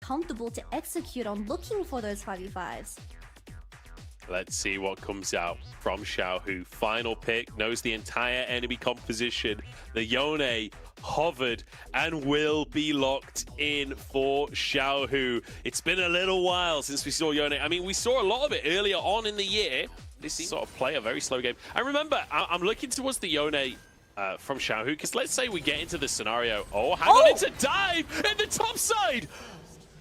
comfortable to execute on looking for those 5v5s. Let's see what comes out from Xiaohu. Final pick, knows the entire enemy composition. The Yone hovered and will be locked in for Xiaohu. It's been a little while since we saw Yone. I mean, we saw a lot of it earlier on in the year. This sort of play a very slow game. And remember, I'm looking towards the Yone from Xiaohu, because let's say we get into the scenario. Oh, hang on, it's a dive in the top side.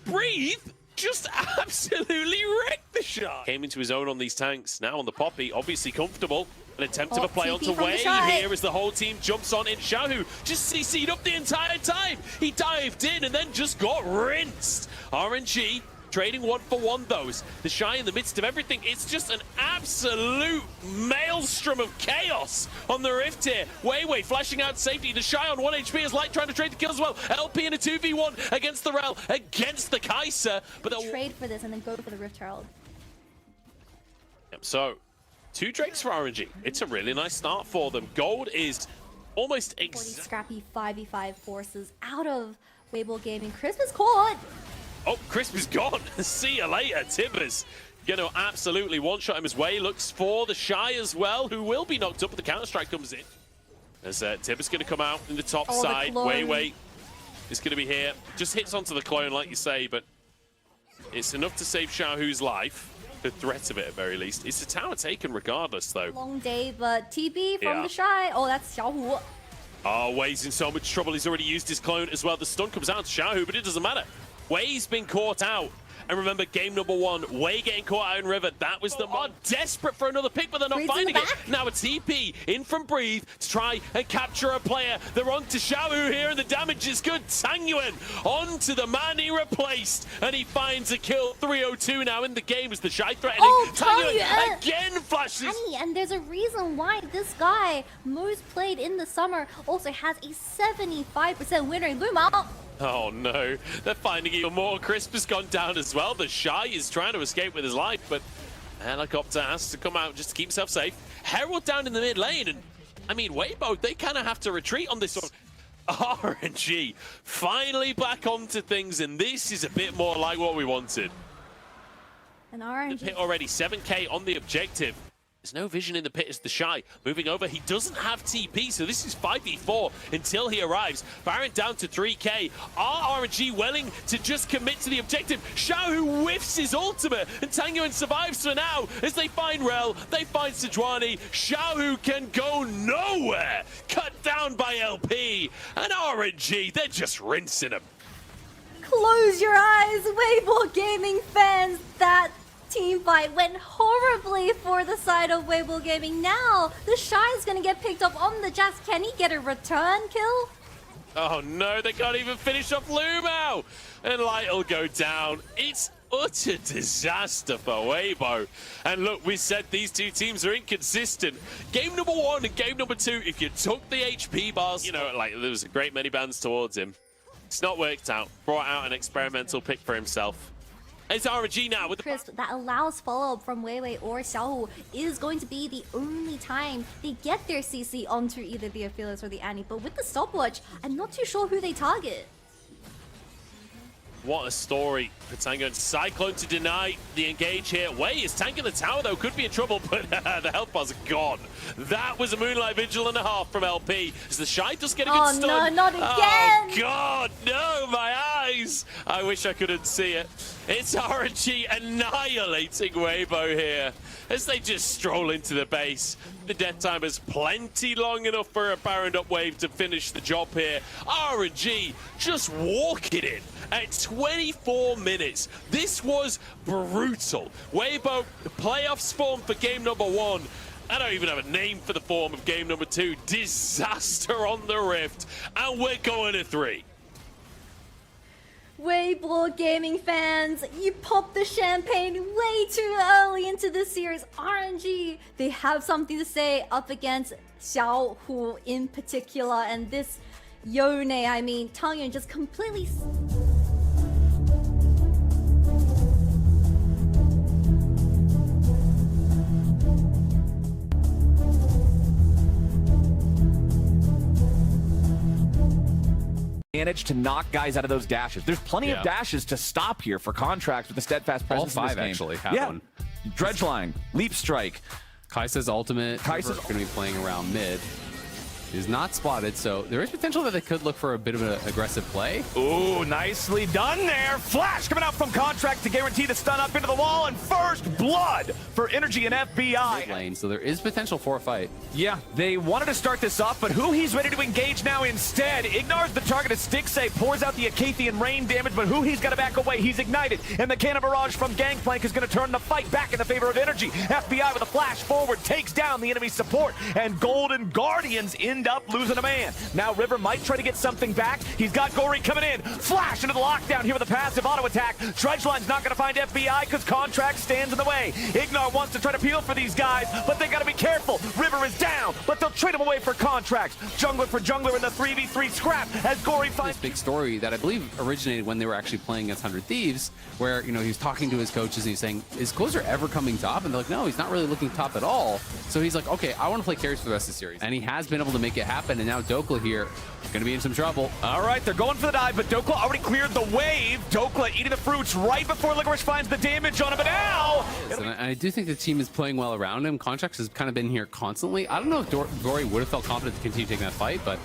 Breathe. Just absolutely wrecked the shot. Came into his own on these tanks. Now on the Poppy, obviously comfortable. An attempt of a play onto Wei here as the whole team jumps on in. Xiaohu just CC'd up the entire time. He dived in and then just got rinsed. RNG trading 1-for-1 those. The Shy in the midst of everything. It's just an absolute maelstrom of chaos on the Rift here. Wei flashing out safety. The Shy on 1 HP is Light trying to trade the kill as well. LP in a 2v1 against the Rel, against the Kai'Sa. But they'll trade for this and then go for the Rift Herald. Yep, so 2 Drakes for RNG. It's a really nice start for them. Gold is almost scrappy 5v5 forces out of Weibo Gaming. Crisp is caught. Oh, Crisp is gone. See you later, Tibbers. Gonna absolutely one-shot him as Wei looks for the Shy as well, who will be knocked up, but the counter-strike comes in. As Tibbers gonna come out in the top side. Wei is gonna be here. Just hits onto the clone, like you say, but it's enough to save Xiaohu's life. The threat of it, at very least. It's a tower taken regardless, though. Long day, but TB from the Shy. Oh, that's Xiaohu. Oh, Wei's in so much trouble. He's already used his clone as well. The stun comes out to Xiaohu, but it doesn't matter. Wei's been caught out. And remember, game number 1, Wei getting caught out in River. That was the desperate for another pick, but they're not finding it. Now a TP in from Breathe to try and capture a player. They're on to Xiaohu here, and the damage is good. Tangyuan onto the man he replaced, and he finds a kill. 302 now in the game as the Shy threatening. Oh, Tangyuan again flashes. And there's a reason why this guy, most played in the summer, also has a 75% win rate. Boom out. Oh no, they're finding even more. Crisp has gone down as well. The Shy is trying to escape with his life, but Helicopter has to come out just to keep himself safe. Herald down in the mid lane, and I mean, Weibo, they kind of have to retreat on this one. RNG finally back onto things, and this is a bit more like what we wanted. And RNG hit already 7k on the objective. There's no vision in the pit as the Shy moving over. He doesn't have TP, so this is 5v4 until he arrives. Baron down to 3k. Are RNG willing to just commit to the objective? Xiaohu whiffs his ultimate, and Tangyuan survives for now as they find Rel, they find Sejuani. Xiaohu can go nowhere. Cut down by LP, and RNG, they're just rinsing him. Close your eyes, Weibo Gaming fans. That team fight went horribly for the side of Weibo Gaming. Now, the Shy is going to get picked up on the Jazz. Can he get a return kill? Oh no, they can't even finish off Lumao. And Light will go down. It's utter disaster for Weibo. And look, we said these two teams are inconsistent. Game number 1 and game number 2, if you took the HP bars, you know, like there was a great many bans towards him. It's not worked out. Brought out an experimental pick for himself. It's RNG now with the Crisp that allows follow-up from Wei or Xiaohu is going to be the only time they get their CC onto either the Aphelios or the Annie. But with the stopwatch, I'm not too sure who they target. What a story for Tango. Cyclone to deny the engage here. Wei is tanking the tower though, could be in trouble, but the health bar's gone. That was a Moonlight Vigil and a half from LP. As the Shy does get a good stun. Oh no, not again! Oh god, no, my eyes! I wish I couldn't see it. It's RNG annihilating Weibo here as they just stroll into the base. The death time is plenty long enough for a Baron up wave to finish the job here. RNG just walking in at 24 minutes. This was brutal. Weibo, playoffs form for game number 1. I don't even have a name for the form of game number 2. Disaster on the Rift, and we're going to 3. Weibo Gaming fans, you popped the champagne way too early into this series. RNG, they have something to say up against Xiaohu in particular, and this Yone, I mean, Tangyuan just completely... managed to knock guys out of those dashes. There's plenty of dashes to stop here for Contracts with the steadfast presence. All in this 5 game. actually have one. Dredge line, leap strike. Kai'Sa's ultimate is going to be playing around mid. Is not spotted, so there is potential that they could look for a bit of an aggressive play. Ooh, nicely done there. Flash coming out from Contract to guarantee the stun up into the wall, and first blood for Energy and FBI. Lane, so there is potential for a fight. Yeah, they wanted to start this off, but who he's ready to engage now instead. Ignores the target of Stixxay, pours out the Acathian rain damage, but who he's got to back away. He's ignited, and the Cannon Barrage from Gangplank is going to turn the fight back in the favor of Energy. FBI with a flash forward takes down the enemy support, and Golden Guardians end up losing a man. Now River might try to get something back. He's got Gory coming in. Flash into the lockdown here with a passive auto attack. Dredgeline's not going to find FBI because Contract stands in the way. Ignar wants to try to peel for these guys, but they got to be careful. River is down, but they'll trade him away for Contracts. Jungler for jungler in the 3v3 scrap as Gory finds... This big story that I believe originated when they were actually playing against 100 Thieves, where, you know, he was talking to his coaches and he's saying, is Closer ever coming top? And they're like, no, he's not really looking top at all. So he's like, okay, I want to play carries for the rest of the series. And he has been able to make it happen. And now Dokla here going to be in some trouble. All right, they're going for the dive, but Dokla already cleared the wave. Dokla eating the fruits right before Licorice finds the damage on him, but now... And I do think the team is playing well around him. Contracts has kind of been here constantly. I don't know if Gory would have felt confident to continue taking that fight, but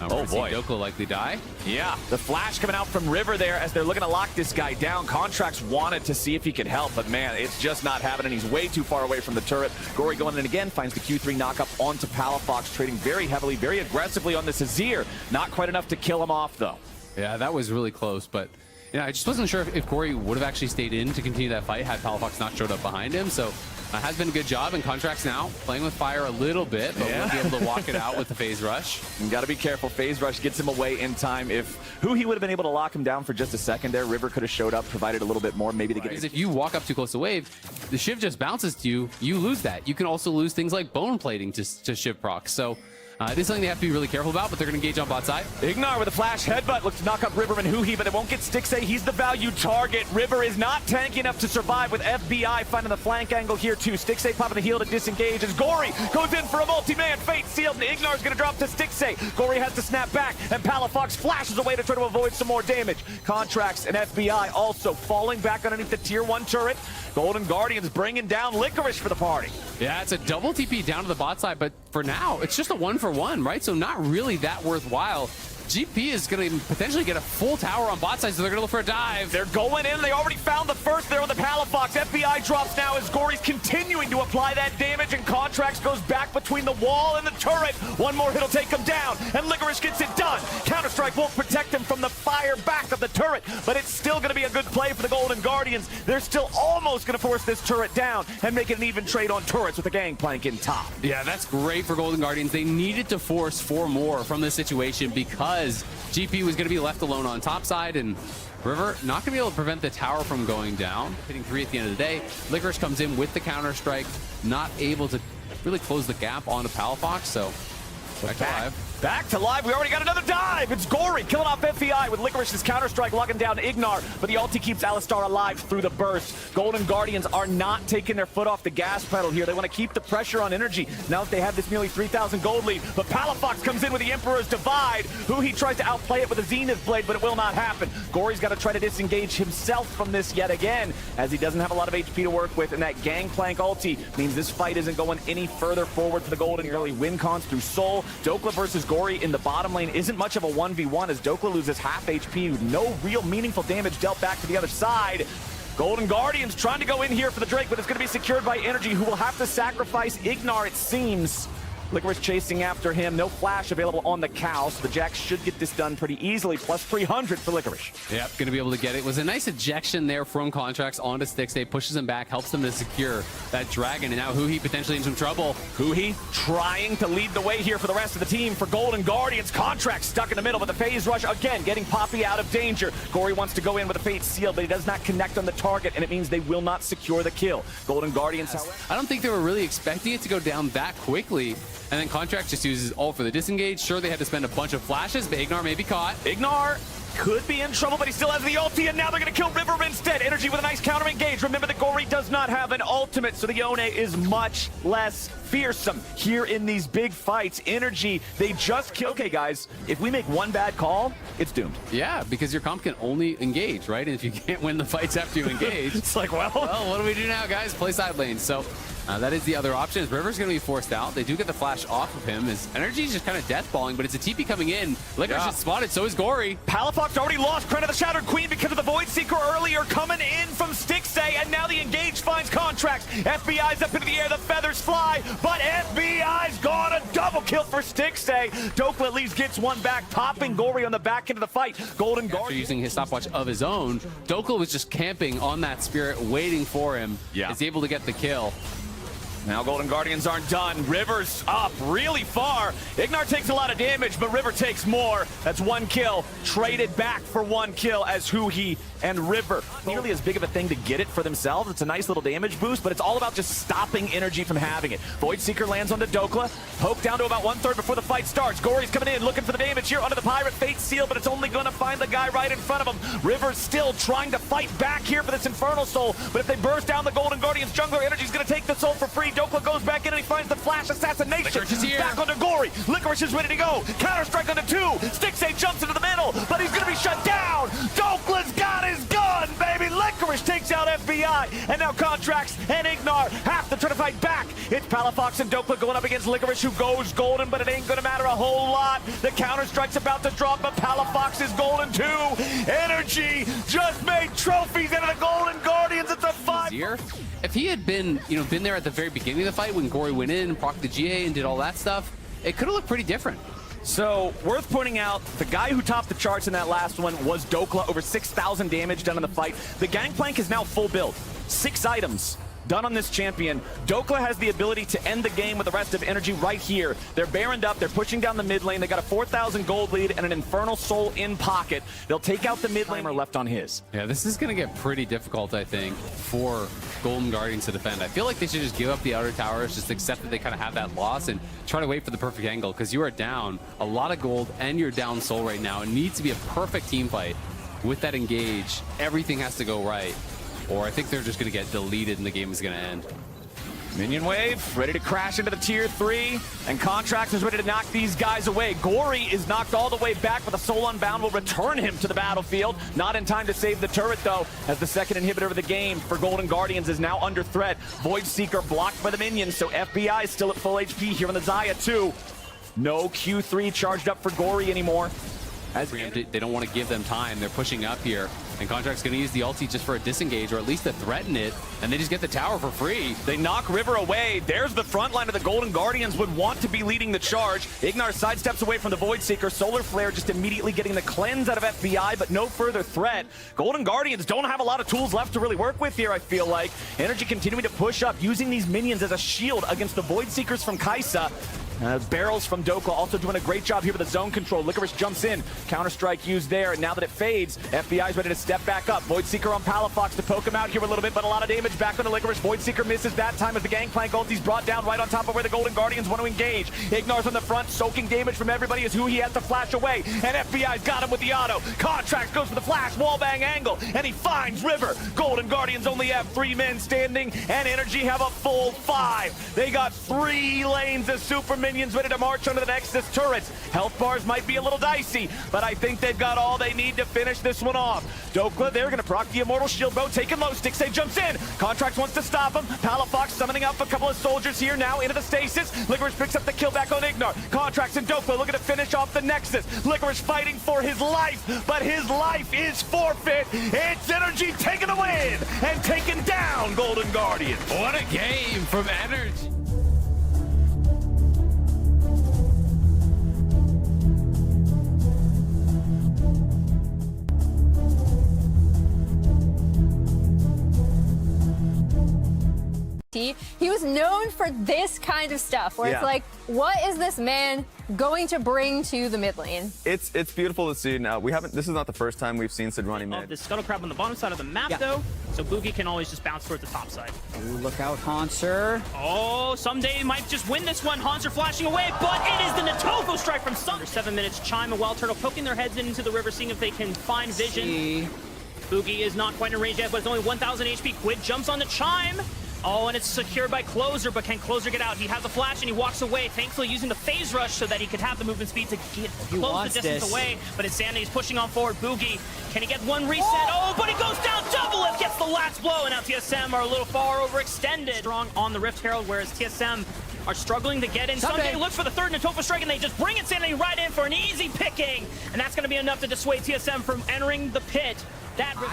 oh boy, Dokla likely die. Yeah, the flash coming out from River there as they're looking to lock this guy down. Contracts wanted to see if he could help, but man, it's just not happening. He's way too far away from the turret. Gory going in again, finds the Q3 knockup onto Palafox, trading very heavily, very aggressively on this Azir. Not quite enough to kill him off, though. Yeah, that was really close, but I just wasn't sure if Gory would have actually stayed in to continue that fight had Palafox not showed up behind him. So has been a good job, and Contracts now playing with fire a little bit, but we'll be able to walk it out with the phase rush. You got to be careful. Phase rush gets him away in time. If he would have been able to lock him down for just a second there, River could have showed up, provided a little bit more. Maybe they get. If you walk up too close to wave, the Shiv just bounces to you. You lose that. You can also lose things like bone plating to Shiv procs. So. It is something they have to be really careful about, but they're going to engage on bot side. Ignar with a flash headbutt looks to knock up River and Huhi, but it won't get Stixxay. He's the value target. River is not tanky enough to survive with FBI finding the flank angle here too. Stixxay popping the heal to disengage as Gory goes in for a multi-man fate sealed, and Ignar's going to drop to Stixxay. Gory has to snap back, and Palafox flashes away to try to avoid some more damage. Contracts and FBI also falling back underneath the tier 1 turret. Golden Guardians bringing down Licorice for the party. Yeah, it's a double TP down to the bot side, but for now, it's just a 1-for-1, right? So not really that worthwhile. GP is going to potentially get a full tower on bot side, so they're going to look for a dive. They're going in. They already found the first there with the Palafox. FBI drops now as Gory's continuing to apply that damage, and Contracts goes back between the wall and the turret. One more hit will take him down, and Licorice gets it done. Counter-Strike won't protect him from the fire back of the turret, but it's still going to be a good play for the Golden Guardians. They're still almost going to force this turret down and make it an even trade on turrets with the Gangplank in top. Yeah, that's great for Golden Guardians. They needed to force 4 more from this situation because GP was going to be left alone on top side, and River not going to be able to prevent the tower from going down. Hitting 3 at the end of the day. Licorice comes in with the Counter-Strike, not able to really close the gap onto Palafox, so back to live. Back to live. We already got another dive. It's Gory killing off FBI with Licorice's Counter-Strike locking down Ignar, but the ulti keeps Alistar alive through the burst. Golden Guardians are not taking their foot off the gas pedal here. They want to keep the pressure on Energy now that they have this nearly 3,000 gold lead. But Palafox comes in with the Emperor's Divide. He tries to outplay it with a Zenith Blade, but it will not happen. Gory's got to try to disengage himself from this yet again, as he doesn't have a lot of HP to work with, and that Gangplank ulti means this fight isn't going any further forward for the Golden. Early win cons through Soul. Dokla versus Gory in the bottom lane isn't much of a 1v1 as Dokla loses half HP with no real meaningful damage dealt back to the other side. Golden Guardians trying to go in here for the Drake, but it's going to be secured by Energy, who will have to sacrifice Ignar, it seems. Licorice chasing after him. No flash available on the cow, so the Jax should get this done pretty easily. Plus 300 for Licorice. Yep, going to be able to get it. It was a nice ejection there from Contracts onto Stixxay. Pushes him back, helps them to secure that dragon, and now Huhi potentially in some trouble. Huhi trying to lead the way here for the rest of the team for Golden Guardians. Contracts stuck in the middle with the phase rush. Again, getting Poppy out of danger. Gory wants to go in with a fate seal, but he does not connect on the target, and it means they will not secure the kill. Golden Guardians, however, I don't think they were really expecting it to go down that quickly. And then Contract just uses ult for the disengage. Sure, they had to spend a bunch of flashes, but Ignar may be caught. Ignar could be in trouble, but he still has the ulti, and now they're going to kill River instead. Energy Energy with a nice counter engage. Remember that Gory does not have an ultimate, so the Yone is much less fearsome here in these big fights. Energy, they just kill. Okay, guys, if we make one bad call, it's doomed. Yeah, because your comp can only engage, right? And if you can't win the fights after you engage, it's like, well, what do we do now, guys? Play side lanes. So that is the other option. River's going to be forced out. They do get the flash off of him. His energy is just kind of death-balling, but it's a TP coming in. Licorice is spotted, so is Gory. Palafox already lost Crown of the Shattered Queen because of the Void Seeker earlier coming in from Stixay, and now the engage finds Contracts. FBI's up into the air, the feathers fly, but FBI's gone, a double kill for Stixay. Dokla at least gets one back, popping Gory on the back end of the fight. Golden Guard after using his stopwatch of his own, Dokla was just camping on that Spirit, waiting for him. Is able to get the kill. Now Golden Guardians aren't done. River's up really far. Ignar takes a lot of damage, but River takes more. That's one kill. Traded back for one kill as Huhi and River. Nearly as big of a thing to get it for themselves. It's a nice little damage boost, but it's all about just stopping Energy from having it. Void Seeker lands onto Dokla. Poke down to about 1/3 before the fight starts. Gory's coming in, looking for the damage here onto the Pirate Fate Seal, but it's only going to find the guy right in front of him. River's still trying to fight back here for this Infernal Soul, but if they burst down the Golden Guardians jungler, Energy's going to take the soul for free. Dokla goes back in and he finds the flash assassination. Licorice is here. Back onto Gory. Licorice is ready to go. Counter-strike onto 2. Stixay jumps into the middle, but he's going to be shut down. Dokla's got his gun, baby. Licorice takes out FBI, and now Contracts and Ignar have to try to fight back. It's Palafox and Dokla going up against Licorice, who goes golden, but it ain't going to matter a whole lot. The counter-strike's about to drop, but Palafox is golden too. Energy just made trophies out of the Golden Guardians. It's a 5. If he had been, been there at the very beginning of the fight when Gory went in and procced the GA and did all that stuff, it could have looked pretty different. So, worth pointing out, the guy who topped the charts in that last one was Dokla, over 6,000 damage done in the fight. The Gangplank is now full build. 6 items done on this champion. Dokla has the ability to end the game with the rest of Energy right here. They're baroned up, they're pushing down the mid lane, they got a 4,000 gold lead and an Infernal Soul in pocket. They'll take out the mid laner left on his. Yeah, this is going to get pretty difficult, I think, for Golden Guardians to defend. I feel like they should just give up the outer towers, just accept that they kind of have that loss and try to wait for the perfect angle, because you are down a lot of gold and you're down soul right now. It needs to be a perfect team fight with that engage. Everything has to go right, or I think they're just going to get deleted and the game is going to end. Minion wave, ready to crash into the tier 3, and Contracts is ready to knock these guys away. Gory is knocked all the way back, but the Soul Unbound will return him to the battlefield. Not in time to save the turret, though, as the second inhibitor of the game for Golden Guardians is now under threat. Void Seeker blocked by the minions, so FBI is still at full HP here on the Xayah 2. No Q3 charged up for Gory anymore. They don't want to give them time. They're pushing up here. And Contract's going to use the ulti just for a disengage, or at least to threaten it, and they just get the tower for free. They knock River away. There's the front line of the Golden Guardians, would want to be leading the charge. Ignar sidesteps away from the Void Seeker. Solar Flare just immediately getting the cleanse out of FBI, but no further threat. Golden Guardians don't have a lot of tools left to really work with here, I feel like. Energy continuing to push up, using these minions as a shield against the Void Seekers from Kai'Sa. Barrels from Dokla also doing a great job here with the zone control. Licorice jumps in. Counter-strike used there. And now that it fades, FBI's ready to step back up. Void Seeker on Palafox to poke him out here a little bit, but a lot of damage back on the Licorice. Void Seeker misses that time as the Gangplank ulti's brought down right on top of where the Golden Guardians want to engage. Ignar's on the front, soaking damage from everybody as Huhi has to flash away. And FBI's got him with the auto. Contracts goes for the flash, wallbang angle, and he finds River. Golden Guardians only have 3 men standing, and Energy have a full 5. They got 3 lanes of super minions ready to march onto the Nexus turrets. Health bars might be a little dicey, but I think they've got all they need to finish this one off. Dokla, they're going to proc the Immortal Shield Bow, taking low. Stixay jumps in. Contracts wants to stop him. Palafox summoning up a couple of soldiers here now into the stasis. Licorice picks up the kill back on Ignar. Contracts and Dokla looking to finish off the Nexus. Licorice fighting for his life, but his life is forfeit. It's Energy taking a win and taking down Golden Guardians. What a game from Energy. He was known for this kind of stuff, where it's like, what is this man going to bring to the mid lane? It's beautiful to see. Now this is not the first time we've seen Sidrani mid. The Scuttle Crab on the bottom side of the map, though, so Boogie can always just bounce towards the top side. Ooh, look out, Hanser. Oh, someday he might just win this one. Hanser flashing away, but it is the Natofo strike from Sun. 7 minutes, Chime and Wild Turtle poking their heads into the river, seeing if they can find vision. Boogie is not quite in range yet, but it's only 1,000 HP. Quid jumps on the Chime. Oh, and it's secured by Closer, but can Closer get out? He has a flash and he walks away, thankfully using the phase rush so that he could have the movement speed to close the distance away. But Insanity's pushing on forward. Boogie, can he get one reset? Oh, but he goes down. Double gets the last blow, and now TSM are a little far overextended. Strong on the Rift Herald, whereas TSM are struggling to get in. Sunday looks for the third Natofa strike, and they just bring Insanity right in for an easy picking. And that's going to be enough to dissuade TSM from entering the pit.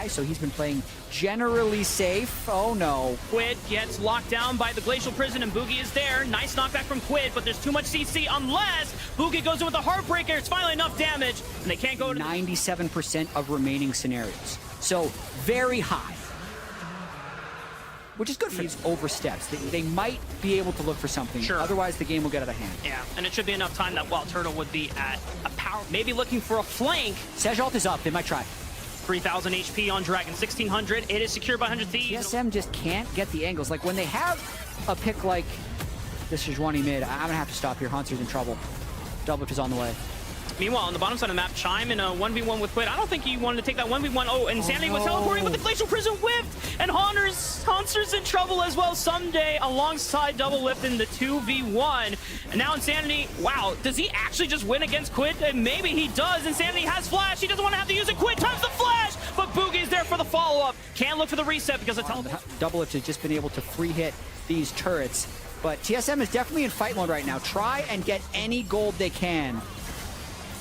So he's been playing generally safe. Oh no. Quid gets locked down by the Glacial Prison, and Boogie is there. Nice knockback from Quid, but there's too much CC unless Boogie goes in with a Heartbreaker. It's finally enough damage, and they can't go to 97% of remaining scenarios. So very high. Which is good for these oversteps. They might be able to look for something. Sure. Otherwise, the game will get out of hand. Yeah, and it should be enough time that Wild Turtle would be at a power, maybe looking for a flank. Sejalt is up. They might try. 3,000 HP on Dragon, 1,600. It is secured by 100 Thieves. TSM just can't get the angles. Like when they have a pick like this Sejuani mid, I'm gonna have to stop here. Haunter's in trouble. Doublelift is on the way. Meanwhile, on the bottom side of the map, Chime in a 1v1 with Quid. I don't think he wanted to take that 1v1. Oh, Insanity was teleporting, but the Glacial Prison whipped, and Haunter's in trouble as well someday alongside Doublelift in the 2v1. And now Insanity, wow, does he actually just win against Quid? And maybe he does. Insanity has flash. He doesn't want to have to use it. Quid times the flash, but Boogie's there for the follow-up. Can't look for the reset because of Doublelift has just been able to free hit these turrets, but TSM is definitely in fight mode right now. Try and get any gold they can.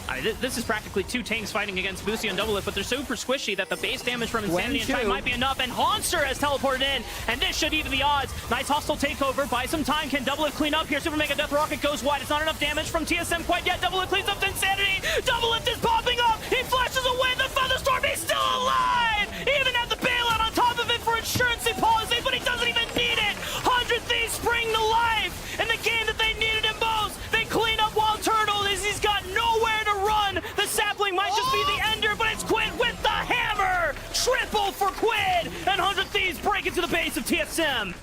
I mean, this is practically two tanks fighting against Boosie and Doublelift, but they're super squishy that the base damage from Insanity and Chime might be enough, and Haunter has teleported in, and this should even the odds. Nice hostile takeover. Buy some time. Can Doublelift clean up here? Super Mega Death Rocket goes wide. It's not enough damage from TSM quite yet. Doublelift cleans up to Insanity. Doublelift is popping up. He flashes away the Thunderstorm. He's still alive. He even had the bailout on top of it for insurance policy, but he doesn't even need it. 100 Thieves spring to life in the game that they needed him most. They clean up Wild Turtle as he's got nowhere to run. The sapling might just be the ender, but it's Quid with the hammer. Triple for Quid, and 100 Thieves break into the base of TSM.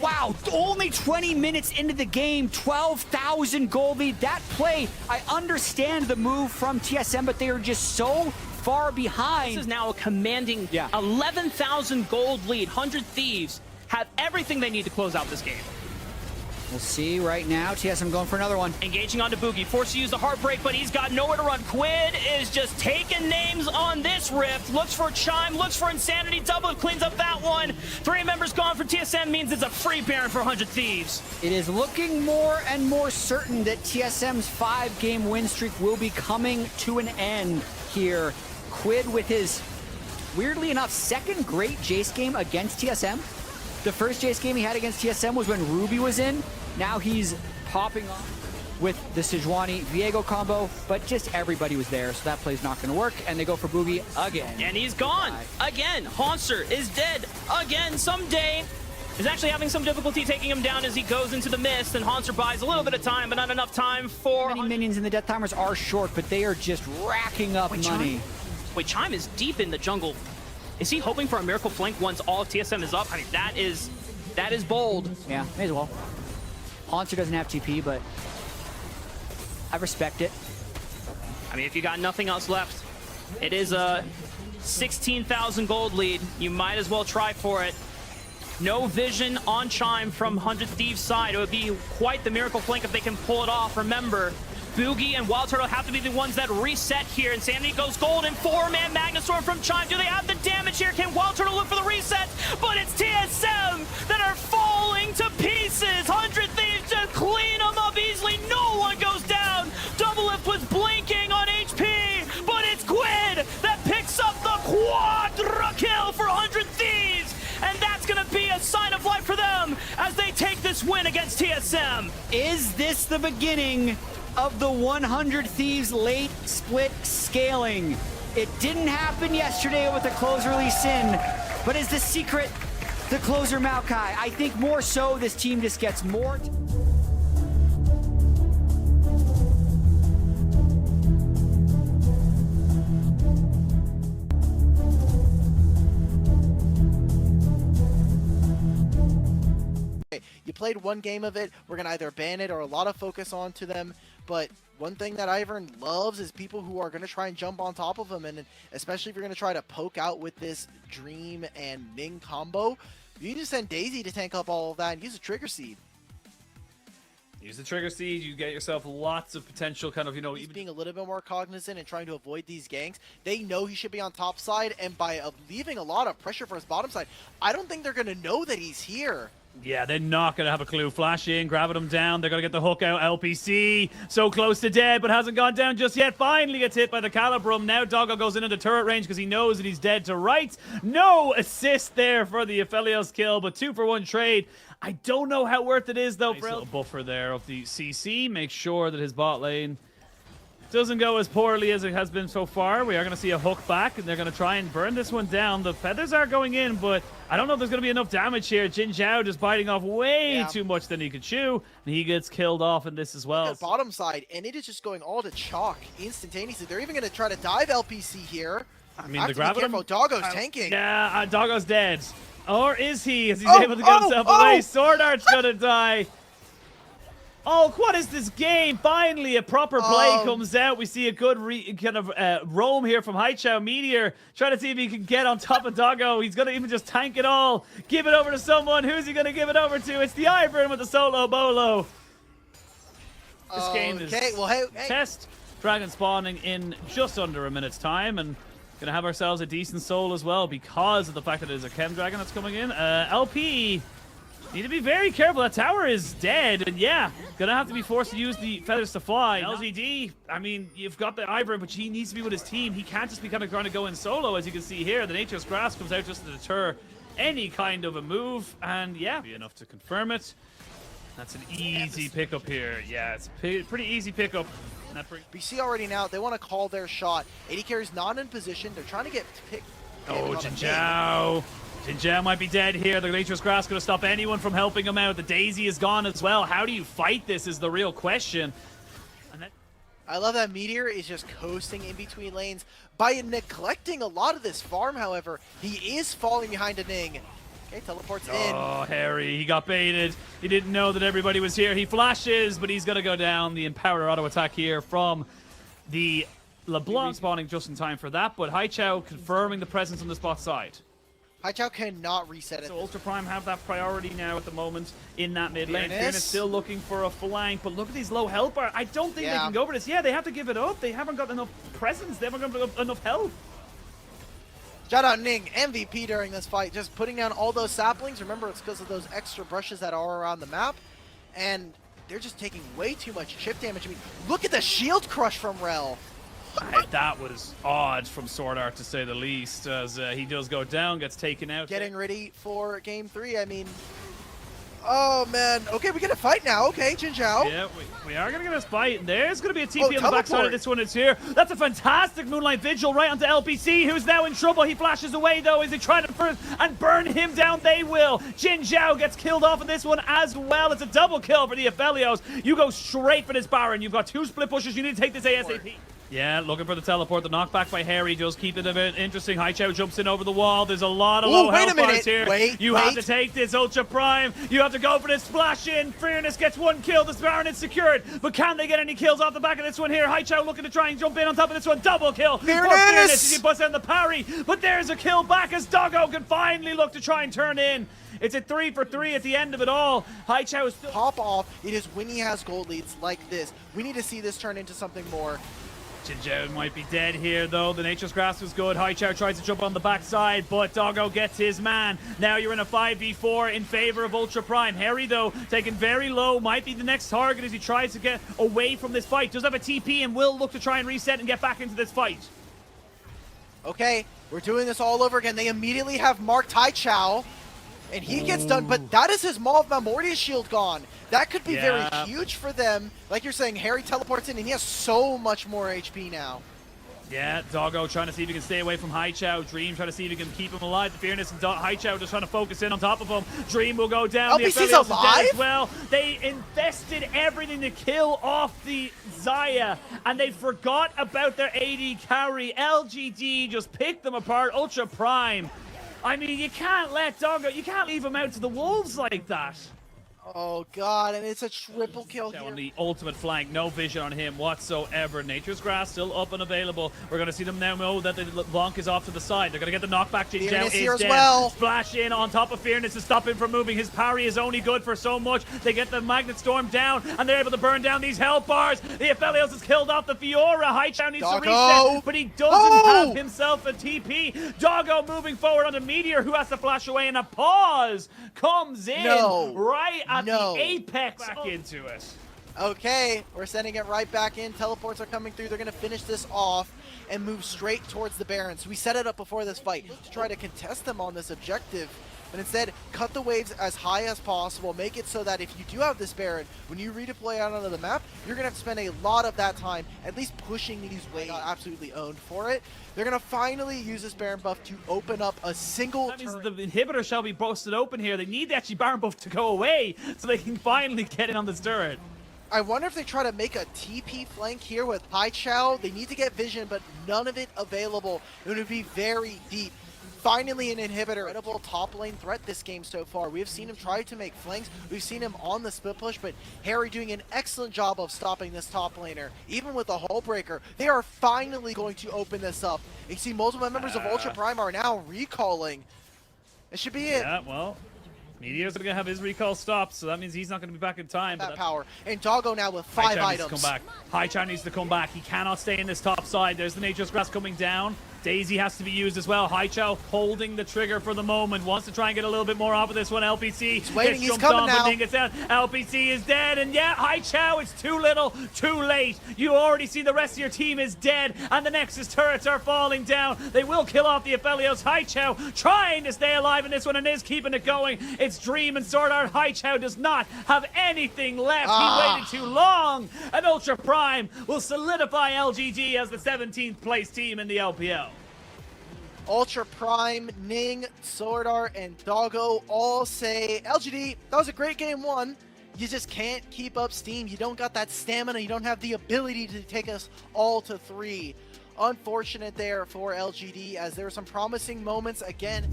Wow, only 20 minutes into the game, 12,000 gold lead. That play, I understand the move from TSM, but they are just so far behind. This is now a commanding 11,000 gold lead. 100 Thieves have everything they need to close out this game. We'll see right now. TSM going for another one. Engaging onto Boogie, forced to use the Heartbreak, but he's got nowhere to run. Quid is just taking names on this Rift. Looks for Chime, looks for Insanity. Doublelift cleans up that one. 3 members gone for TSM means it's a free Baron for 100 Thieves. It is looking more and more certain that TSM's 5-game win streak will be coming to an end here. Quid with his, weirdly enough, second great Jace game against TSM. The first Jace game he had against TSM was when Ruby was in. Now he's popping off with the Sejuani Viego combo, but just everybody was there, so that play's not going to work, and they go for Boogie again. And he's gone again. Haunter is dead again. Someday is actually having some difficulty taking him down as he goes into the mist, and Haunter buys a little bit of time, but not enough time for... Many minions in the Death Timers are short, but they are just racking up money. Chime is deep in the jungle. Is he hoping for a miracle flank once all of TSM is up? I mean, that is bold. Yeah, may as well. Haunter doesn't have TP, but I respect it. I mean, if you got nothing else left, it is a 16,000 gold lead. You might as well try for it. No vision on Chime from 100 Thieves' side. It would be quite the miracle flank if they can pull it off. Remember, Boogie and Wild Turtle have to be the ones that reset here. Insanity goes gold and 4-man Magnustorm from Chime. Do they have the damage here? Can Wild Turtle look for the reset? But it's TSM that are falling to pieces. 100 Thieves just clean them up easily. No one goes down. Doublelift was blinking on HP, but it's Quid that picks up the quadra kill for 100 Thieves. And that's going to be a sign of life for them as they take this win against TSM. Is this the beginning of the 100 Thieves late split scaling? It didn't happen yesterday with the closer Lee Sin, but is the secret the closer Maokai? I think more so this team just gets more. You played one game of it, we're going to either ban it or a lot of focus onto them, but one thing that Ivern loves is people who are going to try and jump on top of him, and especially if you're going to try to poke out with this Dream and Ning combo, you need to send Daisy to tank up all of that and use a Trigger Seed. Use the Trigger Seed, you get yourself lots of potential kind of, He's being a little bit more cognizant and trying to avoid these ganks. They know he should be on top side, and by leaving a lot of pressure for his bottom side, I don't think they're going to know that he's here. Yeah, they're not going to have a clue. Flash in, grabbing him down. They're going to get the hook out. LPC, so close to dead, but hasn't gone down just yet. Finally gets hit by the Calibrum. Now Doggo goes into turret range because he knows that he's dead to right. No assist there for the Aphelios kill, but 2-for-1 trade. I don't know how worth it is, though. Nice little buffer there of the CC. Make sure that his bot lane doesn't go as poorly as it has been so far. We are going to see a hook back, and they're going to try and burn this one down. The feathers are going in, but I don't know if there's going to be enough damage here. Jin Zhao just biting off way too much than he could chew, and he gets killed off in this as well. Look at bottom side, and it is just going all to chalk instantaneously. They're even going to try to dive LPC here. I mean, they're grabbing him. Doggo's tanking. Yeah, Doggo's dead. Or is he? Is he able to get himself away? Sword Art's going to die. Oh, what is this game? Finally, a proper play comes out. We see a good roam here from Haichao. Meteor trying to see if he can get on top of Doggo. He's going to even just tank it all. Give it over to someone. Who's he going to give it over to? It's the Ivern with the solo bolo. This game is test. Dragon spawning in just under a minute's time, and going to have ourselves a decent soul as well because of the fact that there's a Chem Dragon that's coming in. LP need to be very careful. That tower is dead, and yeah, gonna have to be forced to use the feathers to fly. LGD, I mean, you've got the Ivern, but he needs to be with his team. He can't just be kind of trying to go in solo, as you can see here. The Nature's Grasp comes out just to deter any kind of a move, and yeah, be enough to confirm it. That's an easy pickup here. Yeah, it's a pretty easy pickup. BC already now, they want to call their shot. AD carry's not in position. They're trying to get picked. Oh, Jin Zhao. Jin Zhao might be dead here. The Nature's Grass going to stop anyone from helping him out. The Daisy is gone as well. How do you fight this is the real question. I love that Meteor is just coasting in between lanes. By neglecting a lot of this farm, however, he is falling behind a Ning. Okay, teleports in. Oh, Harry, he got baited. He didn't know that everybody was here. He flashes, but he's going to go down. The Empower auto attack here from the LeBlanc spawning just in time for that, but Haichao confirming the presence on the spot side. Haichao cannot reset it. So Ultra Prime have that priority now at the moment in that mid lane. Fearness still looking for a flank, but look at these low health bar. I don't think they can go for this. Yeah, they have to give it up. They haven't got enough presence. They haven't got enough health. Shout out Ning, MVP during this fight, just putting down all those saplings. Remember, it's because of those extra brushes that are around the map, and they're just taking way too much chip damage. I mean, look at the shield crush from Rel. That was odd from Sword Art, to say the least, as he does go down, gets taken out. Getting ready for game 3, I mean... Oh, man. Okay, we get a fight now. Okay, Jin Zhao. Yeah, we are going to get a fight. And there's going to be a TP on the backside of this one. It's here. That's a fantastic Moonlight Vigil right onto LPC, who's now in trouble. He flashes away, though, as they try to first and burn him down. They will. Jin Zhao gets killed off in this one as well. It's a double kill for the Aphelios. You go straight for this Baron. You've got 2 split pushes. You need to take this ASAP. Yeah, looking for the teleport. The knockback by Harry just keep it a bit interesting. Haichao jumps in over the wall. There's a lot of low health bars here. You have to take this Ultra Prime. You have to go for this splash in. Fearness gets 1 kill. This Baron is secured. But can they get any kills off the back of this one here? Haichao looking to try and jump in on top of this one. Double kill. Fearness! He busts out the parry. But there's a kill back as Doggo can finally look to try and turn in. It's a 3 for 3 at the end of it all. Haichao is still... Pop off. It is when he has gold leads like this. We need to see this turn into something more. Jin Zhao might be dead here, though. The Nature's Grasp was good. Haichao tries to jump on the backside, but Doggo gets his man. Now you're in a 5v4 in favor of Ultra Prime. Harry, though, taken very low, might be the next target as he tries to get away from this fight. Does have a TP and will look to try and reset and get back into this fight. Okay, we're doing this all over again. They immediately have marked Haichao, and he gets done, but that is his Maw of Memoria shield gone. That could be very huge for them. Like you're saying, Harry teleports in, and he has so much more HP now. Yeah, Doggo trying to see if he can stay away from Haichao. Dream trying to see if he can keep him alive. The Fearness and Haichao just trying to focus in on top of him. Dream will go down. LPC's alive? As well. They invested everything to kill off the Xayah, and they forgot about their AD carry. LGD just picked them apart. Ultra Prime. I mean, you can't let Doggo, you can't leave him out to the wolves like that. Oh god, and it's a triple kill Down here. on the ultimate flank, no vision on him whatsoever. Nature's Grass still up and available. We're going to see them now know that the Blanc is off to the side. They're going to get the knockback. Jin Zhao is here as dead. well. Splash in on top of Fearness to stop him from moving. His parry is only good for so much. They get the Magnet Storm down, and they're able to burn down these health bars. The Aphelios has killed off the Fiora. Haichao needs to reset, but he doesn't have himself a TP. Doggo moving forward onto Meteor, who has to flash away, and a pause comes in right at the apex. Back into it. Okay, we're sending it right back in. Teleports are coming through. They're going to finish this off and move straight towards the Baron. So we set it up before this fight to try to contest them on this objective. But instead, cut the waves as high as possible. Make it so that if you do have this Baron, when you redeploy out onto the map, you're going to have to spend a lot of that time at least pushing these waves. Absolutely owned for it. They're going to finally use this Baron buff to open up a single That means the inhibitor shall be busted open here. They need the actually Baron buff to go away so they can finally get in on this turret. I wonder if they try to make a TP flank here with Haichao. They need to get vision, but none of it available. It would be very deep. Finally, an inhibitor. Incredible top lane threat this game so far. We have seen him try to make flanks. We've seen him on the split push, but Harry doing an excellent job of stopping this top laner. Even with the hull breaker, they are finally going to open this up. You see multiple members of Ultra Prime are now recalling. It should be it. Yeah, well, Meteor's going to have his recall stopped, so that means he's not going to be back in time. That power. And Doggo now with 5 items. Needs to come back. Haichao needs to come back. He cannot stay in this top side. There's the Nature's Grass coming down. Daisy has to be used as well. Haichao holding the trigger for the moment. Wants to try and get a little bit more off of this one. LPC he's waiting. He's coming now. Gets down. LPC is dead. And yeah, Haichao, it's too little, too late. You already see the rest of your team is dead. And the Nexus turrets are falling down. They will kill off the Aphelios. Haichao trying to stay alive in this one and is keeping it going. It's Dream and Sword Art. Haichao does not have anything left. He waited too long. And Ultra Prime will solidify LGD as the 17th place team in the LPL. Ultra Prime, Ning, Sword Art, and Doggo all say, LGD, that was a great game one. You just can't keep up steam. You don't got that stamina. You don't have the ability to take us all to 3. Unfortunate there for LGD, as there were some promising moments again.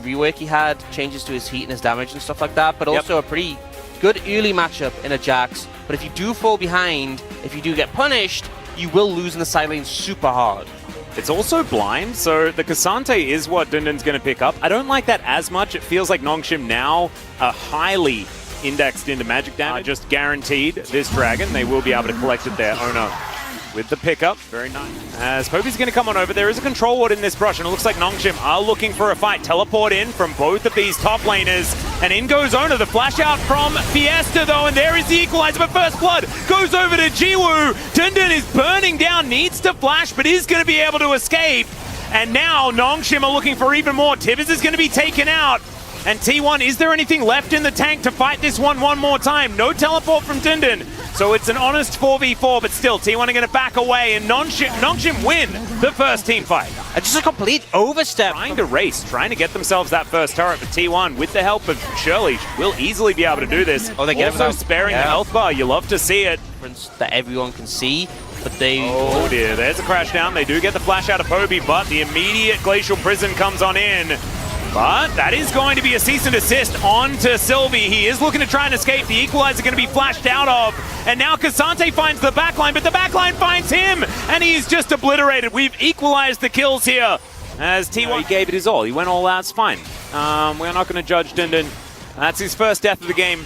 Rework he had, changes to his heat and his damage and stuff like that, but also a pretty good early matchup in a Jax. But if you do fall behind, if you do get punished, you will lose in the side lane super hard. It's also blind, so the Cassante is what Dundun's going to pick up. I don't like that as much. It feels like Nongshim now are highly indexed into magic damage. Just guaranteed this dragon. They will be able to collect it there. Owner with the pickup. Very nice. As Poby's going to come on over, there is a control ward in this brush, and it looks like Nongshim are looking for a fight. Teleport in from both of these top laners, and in goes Owner. The flash out from Fiesta, though, and there is the equalizer, but First Blood goes over to Jiwoo. Dundun is burning down, needs to flash, but is going to be able to escape. And now Nongshim are looking for even more. Tibbers is going to be taken out. And T1, is there anything left in the tank to fight this one more time? No teleport from Dundun. So it's an honest 4v4, but still, T1 are going to back away, and Nongshim win the first team fight. Just a complete overstep. Trying to race, trying to get themselves that first turret, but T1, with the help of Shirley, will easily be able to do this. Oh, they get also sparing the health bar. You love to see it. That everyone can see, but they... Oh dear, there's a crash down. They do get the flash out of Poby, but the immediate Glacial Prison comes on in. But that is going to be a cease and desist on to Sylvie. He is looking to try and escape. The equalizer going to be flashed out of. And now Cassante finds the backline, but the backline finds him. And he's just obliterated. We've equalized the kills here. As T1 he gave it his all. He went all out. It's fine. We're not going to judge Dundun. That's his first death of the game.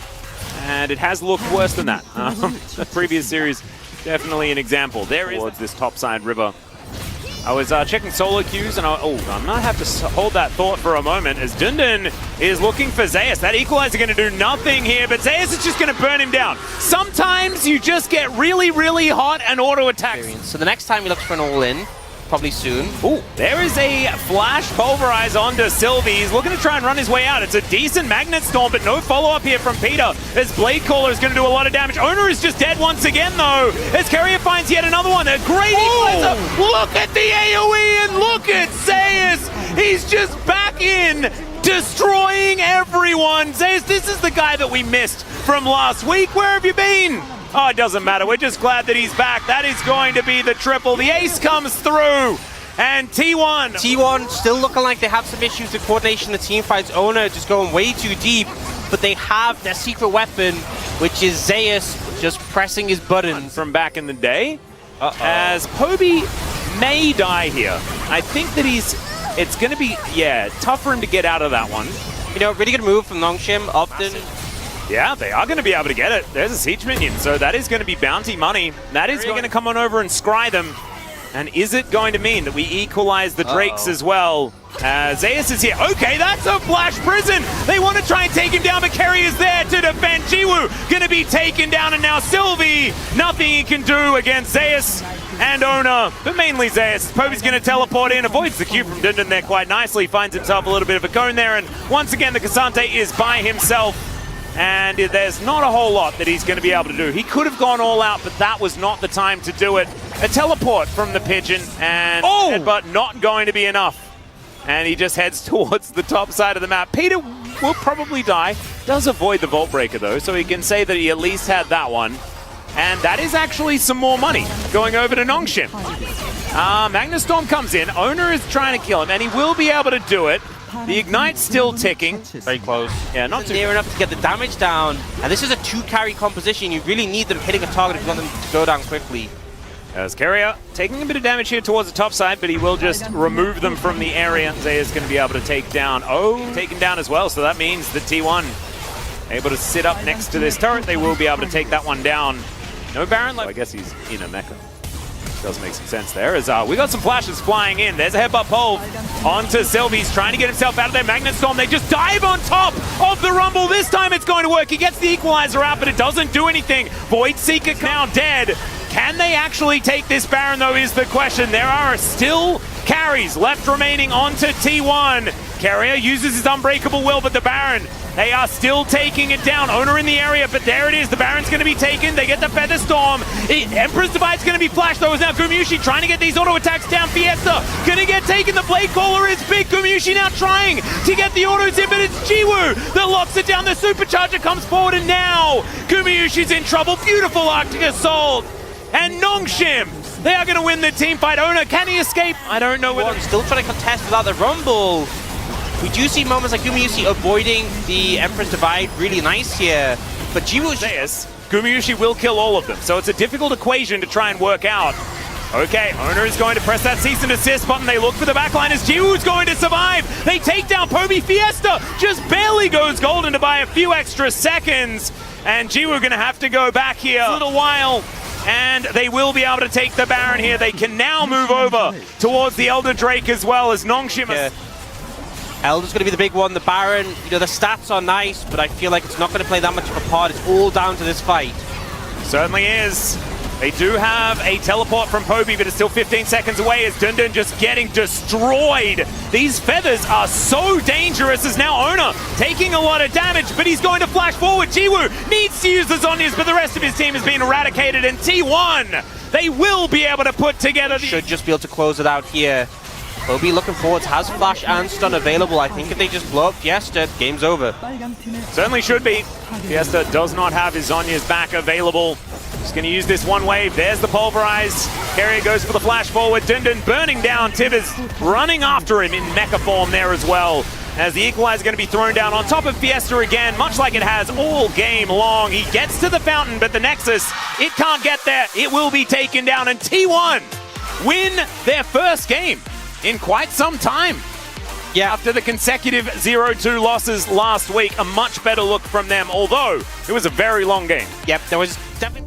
And it has looked worse than that. The previous series, definitely an example. There is towards this topside river. I was checking solo queues, and I might have to hold that thought for a moment, as Dundun is looking for Zeus. That equalizer going to do nothing here, but Zeus is just going to burn him down. Sometimes you just get really, really hot and auto-attack. So the next time he looks for an all-in, probably soon. Ooh, there is a flash pulverize onto Sylvie. He's looking to try and run his way out. It's a decent magnet storm, but no follow-up here from Peter, as Blade Caller is going to do a lot of damage. Owner is just dead once again, though, as Carrier finds yet another one. A great equalizer. Look at the AoE, and look at Zeus. He's just back in, destroying everyone. Zeus, this is the guy that we missed from last week. Where have you been? Oh, it doesn't matter. We're just glad that he's back. That is going to be the triple. The ace comes through. And T1 still looking like they have some issues with coordination. The team fights. Owner just going way too deep. But they have their secret weapon, which is Zeus just pressing his button. From back in the day. As Poby may die here. I think that it's going to be, tough for him to get out of that one. You know, really good move from Nongshim. Often. Yeah, they are going to be able to get it. There's a siege minion, so that is going to be bounty money. That is going to come on over and scry them. And is it going to mean that we equalize the Drakes as well? Zeus is here. Okay, that's a flash prison. They want to try and take him down, but Kerry is there to defend. Jiwoo going to be taken down, and now Sylvie, nothing he can do against Zeus and Owner, but mainly Zeus. Poby's going to teleport in, avoids the Q from Dundun there quite nicely, finds himself a little bit of a cone there, and once again the Cassante is by himself. And there's not a whole lot that he's going to be able to do. He could have gone all out, but that was not the time to do it. A teleport from the Pigeon, and but not going to be enough. And he just heads towards the top side of the map. Peter will probably die. Does avoid the Vault Breaker, though, so he can say that he at least had that one. And that is actually some more money going over to Nongshim. Magnus Storm comes in. Owner is trying to kill him, and he will be able to do it. The Ignite's still ticking. Very close. Yeah, not too near enough to get the damage down. And this is a 2-carry composition. You really need them hitting a target if you want them to go down quickly. As Carrier taking a bit of damage here towards the top side, but he will just remove them from the area. Zaya's going to be able to take down. Taken down as well, so that means that T1 able to sit up next to this turret. They will be able to take that one down. No Baron left. I guess he's in a mecha. Does make some sense there. As we got some flashes flying in. There's a headbutt pole onto Sylvie. He's trying to get himself out of their Magnet Storm. They just dive on top of the Rumble. This time it's going to work. He gets the equalizer out, but it doesn't do anything. Void Seeker now dead. Can they actually take this Baron, though, is the question. There are still carries left remaining onto T1. Carrier uses his Unbreakable Will, but the Baron, they are still taking it down. Owner in the area, but there it is. The Baron's going to be taken. They get the Feather Storm. Emperor's Divide's going to be flashed, though. Is now Gumushi trying to get these auto attacks down. Fiesta going to get taken. The Blade Caller is big. Gumushi now trying to get the autos in, but it's Jiwoo that locks it down. The Supercharger comes forward, and now Gumushi's in trouble. Beautiful Arctic Assault. And Nongshim, they are going to win the team fight. Owner, can he escape? I don't know whether... Still trying to contest without the Rumble. We do see moments like Gumushi avoiding the Emperor's Divide really nice here. But Jiwoo... Gumushi will kill all of them, so it's a difficult equation to try and work out. Okay, Owner is going to press that cease and desist button. They look for the backline as Jiwoo's going to survive. They take down Poby. Fiesta just barely goes golden to buy a few extra seconds. And Jiwoo going to have to go back here a little while. And they will be able to take the Baron here. They can now move over towards the Elder Drake as well as Nongshim. Yeah. Elder's going to be the big one. The Baron, you know, the stats are nice, but I feel like it's not going to play that much of a part. It's all down to this fight. Certainly is. They do have a teleport from Poby, but it's still 15 seconds away as Dundun just getting destroyed. These feathers are so dangerous as now Owner taking a lot of damage, but he's going to flash forward. Jiwoo needs to use the Zhonya's, but the rest of his team has been eradicated. And T1, they will be able to put together the... Should just be able to close it out here. Poby looking forwards, has flash and stun available. I think if they just blow up Fiesta, game's over. Certainly should be. Fiesta does not have his Zhonya's back available. Just going to use this one wave. There's the pulverize. Carrier goes for the flash forward. Dundun burning down. Tibbers running after him in mecha form there as well. As the equalizer going to be thrown down on top of Fiesta again, much like it has all game long. He gets to the fountain, but the Nexus, it can't get there. It will be taken down, and T1 win their first game in quite some time. Yeah. After the consecutive 0-2 losses last week, a much better look from them, although it was a very long game. Yep, there was definitely...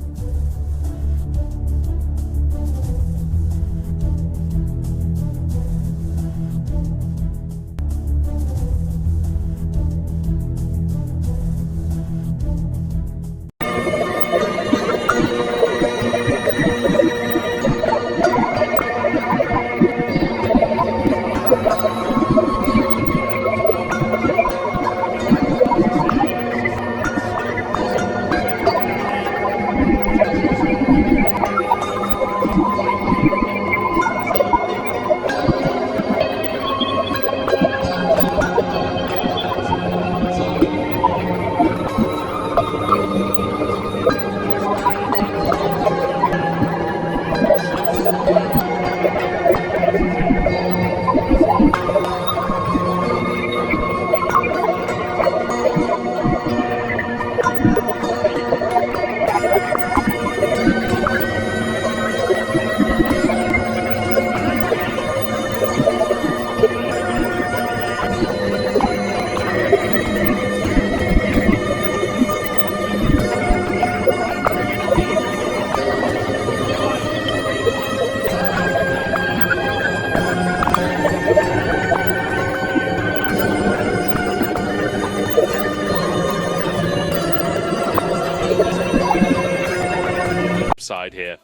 Side here.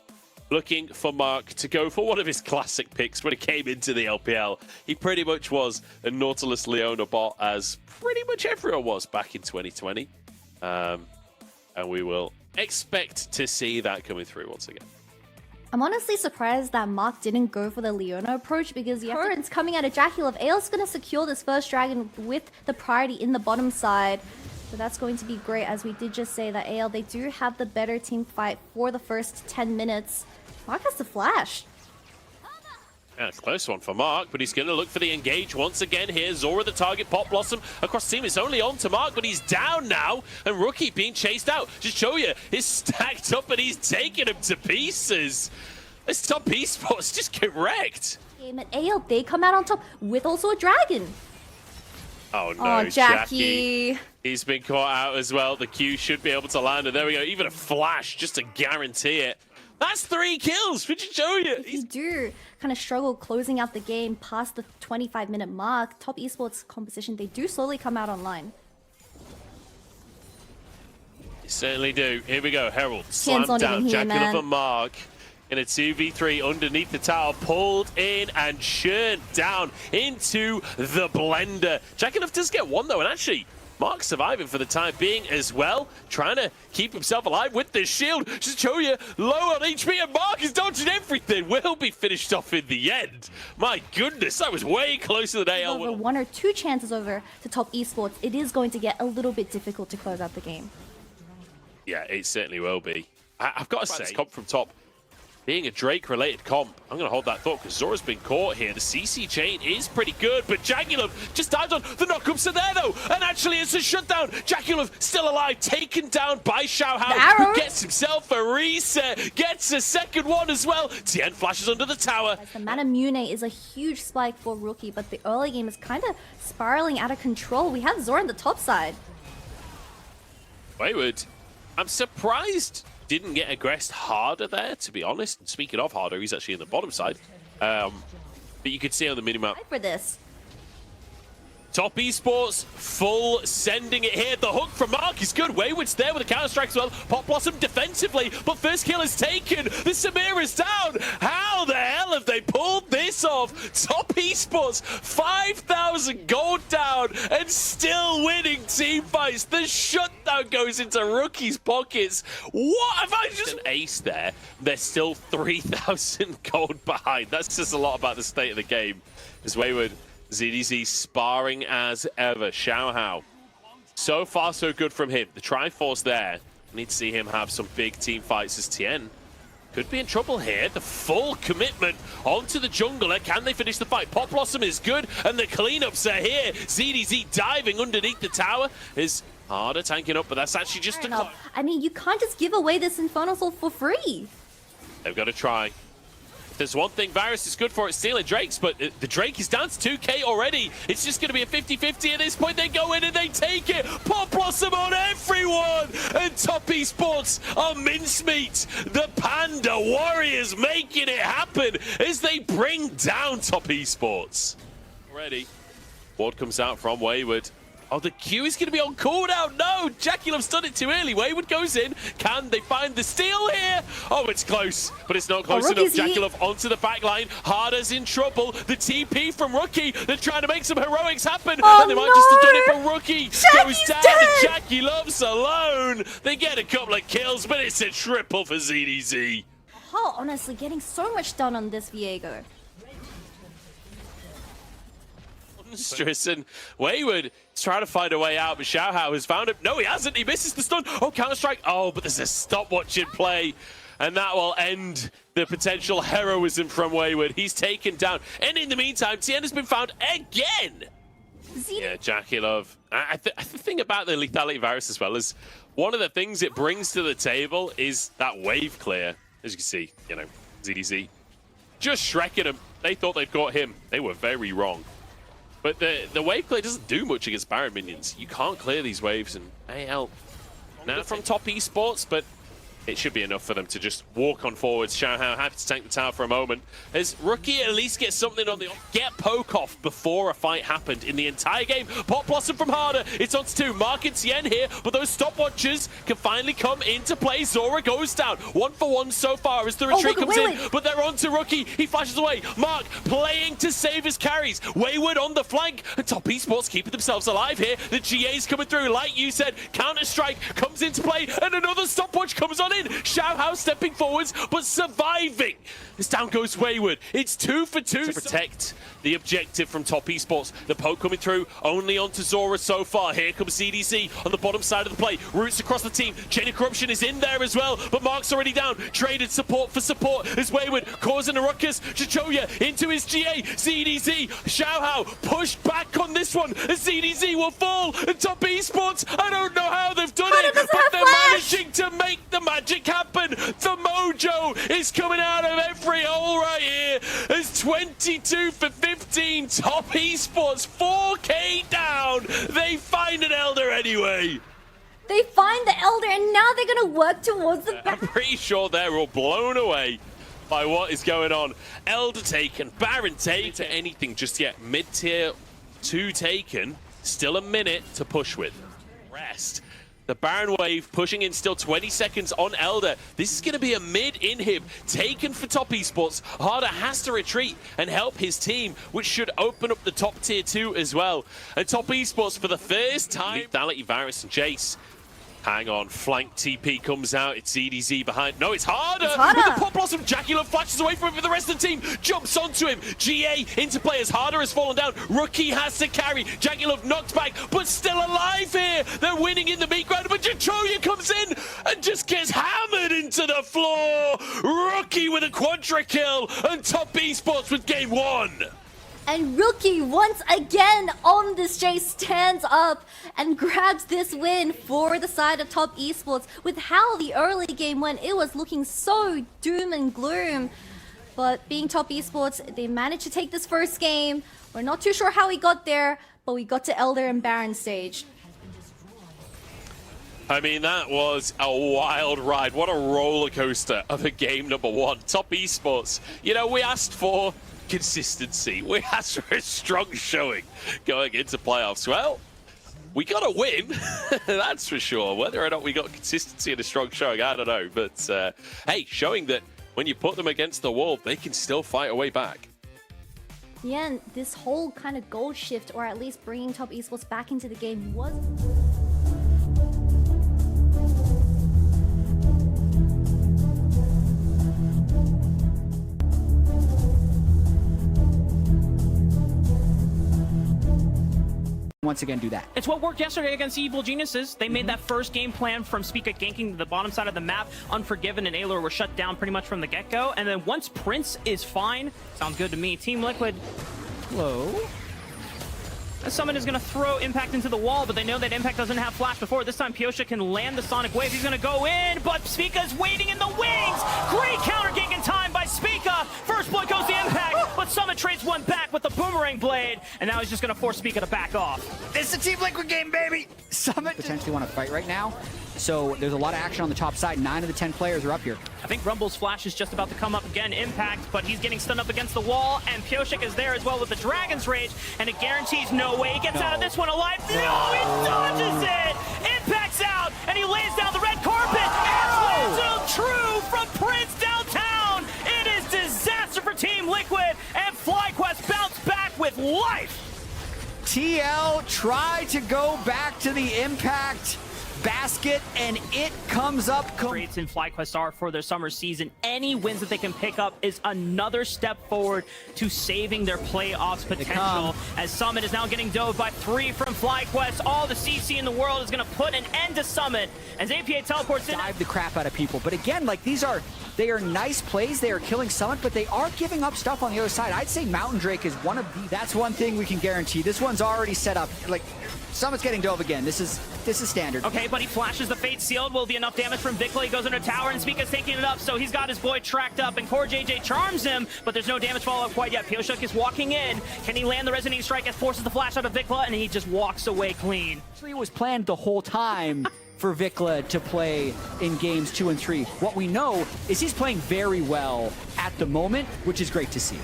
Looking for Mark to go for one of his classic picks when he came into the LPL. He pretty much was a Nautilus Leona bot, as pretty much everyone was back in 2020. And we will expect to see that coming through once again. I'm honestly surprised that Mark didn't go for the Leona approach, because the currents coming out of Jackie Love. AL's going to secure this first dragon with the priority in the bottom side. So that's going to be great, as we did just say that AL, they do have the better team fight for the first 10 minutes. Mark has the flash. Yeah, close one for Mark, but he's going to look for the engage once again here. Zora the target, Pop Blossom across team. It's only on to Mark, but he's down now. And Rookie being chased out. Just show you, he's stacked up and he's taking him to pieces. This top esports just get wrecked. Game at AL, they come out on top with also a dragon. Oh no, Oh, Jackie. He's been caught out as well. The Q should be able to land, and there we go. Even a flash just to guarantee it. That's 3 kills for Jojoya. If you do kind of struggle closing out the game past the 25-minute mark, top esports composition, they do slowly come out online. They certainly do. Here we go. Herald slammed not down. even here, Jackie man. Love and Mark in a 2v3 underneath the tower, pulled in and churned down into the blender. Jackie Love does get one though, and actually Mark surviving for the time being as well, trying to keep himself alive with this shield. Just show you low on HP, and Mark is dodging everything. Will be finished off in the end. My goodness, that was way closer than AL. Over 1 or 2 chances over to top esports, it is going to get a little bit difficult to close out the game. Yeah, it certainly will be. I've got to say, comp from top, being a Drake-related comp, I'm going to hold that thought because Zora's been caught here. The CC chain is pretty good, but Jagulov just dives on. The knockups are there, though, and actually it's a shutdown. Jagulov still alive, taken down by Xiaohao, who gets himself a reset, gets a second one as well. Tien flashes under the tower. The Manamune is a huge spike for Rookie, but the early game is kind of spiraling out of control. We have Zora on the top side. Wayward, I'm surprised didn't get aggressed harder there, to be honest. And speaking of harder, he's actually in the bottom side. But you could see on the minimap. For this. Top Esports, full sending it here. The hook from Mark is good. Wayward's there with a counter-strike as well. Pop Blossom defensively, but first kill is taken. The Samir is down. How the hell have they pulled this off? Top Esports, 5,000 gold down and still winning team fights. The shutdown goes into Rookie's pockets. What have I just... An ace there. They're still 3,000 gold behind. That's just a lot about the state of the game. As Wayward... ZDZ sparring as ever. Xiaohao. So far, so good from him. The Triforce there. Need to see him have some big team fights as Tien could be in trouble here. The full commitment onto the jungler. Can they finish the fight? Pop Blossom is good, and the cleanups are here. ZDZ diving underneath the tower is harder tanking up, but that's actually just a... I mean, you can't just give away this Infernal Soul for free. They've got to try. There's one thing Varus is good for, it's stealing Drakes, but the Drake is down to 2k already. It's just going to be a 50-50 at this point. They go in and they take it. Pop Blossom on everyone. And Top Esports are mincemeat. The Panda Warriors making it happen as they bring down Top Esports. Already, ward comes out from Wayward. Oh, the Q is going to be on cooldown. No, Jaculov's done it too early. Wayward goes in. Can they find the steal here? Oh, it's close, but it's not close enough. Jaculov onto the back line. Harder's in trouble. The TP from Rookie. They're trying to make some heroics happen. And they might just have done it, but Rookie goes down and Jaculov's alone. They get a couple of kills, but it's a triple for ZDZ. Oh, honestly, getting so much done on this Viego. Monstrous, and Wayward is trying to find a way out, but Xiaohao has found him. No, he hasn't. He misses the stun. Oh, counter-strike. Oh, but there's a stopwatch in play, and that will end the potential heroism from Wayward. He's taken down, and in the meantime, Tien has been found again. Yeah, Jaculov. The thing about the lethality virus as well is one of the things it brings to the table is that wave clear. As you can see, you know, ZDZ just shrekking him. They thought they'd got him. They were very wrong. But the wave clear doesn't do much against Baron minions. You can't clear these waves, and AL now from Top Esports, but it should be enough for them to just walk on forwards. Xiaohao happy to tank the tower for a moment. As Rookie at least gets something on the get poke off before a fight happened in the entire game. Pop Blossom from Harder. It's on to 2. Mark and Tien here, but those stopwatches can finally come into play. Zora goes down. 1-for-1 so far as the retreat comes in, but they're on to Rookie. He flashes away. Mark playing to save his carries. Wayward on the flank. And Top Esports keeping themselves alive here. The GA's coming through. Like you said, Counter-Strike comes into play, and another stopwatch comes on in. Xiaohao stepping forwards, but surviving. This down goes Wayward. It's 2 for 2 to protect the objective from Top Esports. The poke coming through, only onto Zora so far. Here comes CDC on the bottom side of the play. Roots across the team. Chain of Corruption is in there as well, but Mark's already down. Traded support for support as Wayward causing a ruckus. Chichoya into his GA. CDC, Xiaohao pushed back on this one as CDC will fall. And Top Esports, I don't know how they've done it, but they're managing to make the magic happen. The mojo is coming out of every hole right here as 22 for 15. Top Esports 4k down. They find an Elder anyway. They find the Elder, and now they're going to work towards the back. I'm pretty sure they're all blown away by what is going on. Elder taken, Baron taken, to anything just yet. Mid-tier 2 taken, still a minute to push with. Rest. The Baron wave pushing in still 20 seconds on Elder. This is going to be a mid-inhib taken for Top Esports. Harder has to retreat and help his team, which should open up the top tier 2 as well. And Top Esports for the first time. Lethality, Varus and Jace. Hang on, flank TP comes out. It's ZDZ behind. No, it's Harder. With the Pop Blossom, Jaculov flashes away from him for the rest of the team. Jumps onto him. GA into play as Harder has fallen down. Rookie has to carry. Jaculov knocked back, but still alive here. They're winning in the meat grinder, but Chichoya comes in and just gets hammered into the floor. Rookie with with a quadra kill, and Top Esports with game 1. And Rookie once again on this Jay stands up and grabs this win for the side of Top Esports. With how the early game went, it was looking so doom and gloom. But being Top Esports, they managed to take this first game. We're not too sure how we got there, but we got to Elder and Baron stage. I mean, that was a wild ride. What a roller coaster of a game number 1. Top Esports, you know, we asked for consistency. We asked for a strong showing going into playoffs. Well, we got a win, that's for sure. Whether or not we got consistency and a strong showing, I don't know. But hey, showing that when you put them against the wall, they can still fight a way back. Yeah, and this whole kind of goal shift, or at least bringing Top Esports back into the game, was... once again do that. It's what worked yesterday against Evil Geniuses. They made that first game plan from Spica ganking the bottom side of the map. Unforgiven and Aylor were shut down pretty much from the get-go. And then once Prince is fine, sounds good to me. Team Liquid, hello? Summon is going to throw Impact into the wall, but they know that Impact doesn't have Flash before. This time, Pyosha can land the Sonic Wave. He's going to go in, but Spica's waiting in the wings. Great counter gank in time by Spica. First blood goes to Impact, but Summon trades one back with the Boomerang Blade, and now he's just going to force Spica to back off. It's a Team Liquid game, baby! Summit potentially want to fight right now, so there's a lot of action on the top side. 9 of the 10 players are up here. I think Rumble's Flash is just about to come up again. Impact, but he's getting stunned up against the wall, and Pyoshik is there as well with the Dragon's Rage, and it guarantees no way he gets out of this one alive. No, he dodges it! Impact's out, and he lays down the red carpet. It's true from Prince downtown. It is disaster for Team Liquid, and FlyQuest bounced back with life. TL tried to go back to the Impact basket, and it comes up. Trades in FlyQuest are for their summer season. Any wins that they can pick up is another step forward to saving their playoffs potential. As Summit is now getting dove by 3 from FlyQuest. All the CC in the world is going to put an end to Summit as APA teleports in. Dive the crap out of people. But again, like they are nice plays. They are killing Summit, but they are giving up stuff on the other side. I'd say Mountain Drake is one of the... That's one thing we can guarantee. This one's already set up. Like, Summit's getting dove again. This is standard. Okay, but he flashes the Fate Sealed. Will be enough damage from Vikla. He goes into tower, and Spica's taking it up, so he's got his boy tracked up, and Core JJ charms him, but there's no damage follow-up quite yet. Pyoshik is walking in. Can he land the Resonating Strike as forces the flash out of Vikla, and he just walks away clean. Actually, it was planned the whole time for Vikla to play in games 2 and 3. What we know is he's playing very well at the moment, which is great to see.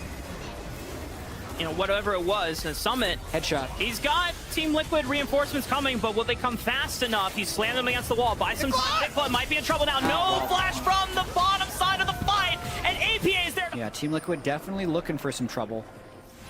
You know, whatever it was, Summit. Headshot. He's got Team Liquid reinforcements coming, but will they come fast enough? He's slammed them against the wall. Buy some time. Vikla might be in trouble now. No flash from the bottom side of the fight, and APA is there. Yeah, Team Liquid definitely looking for some trouble.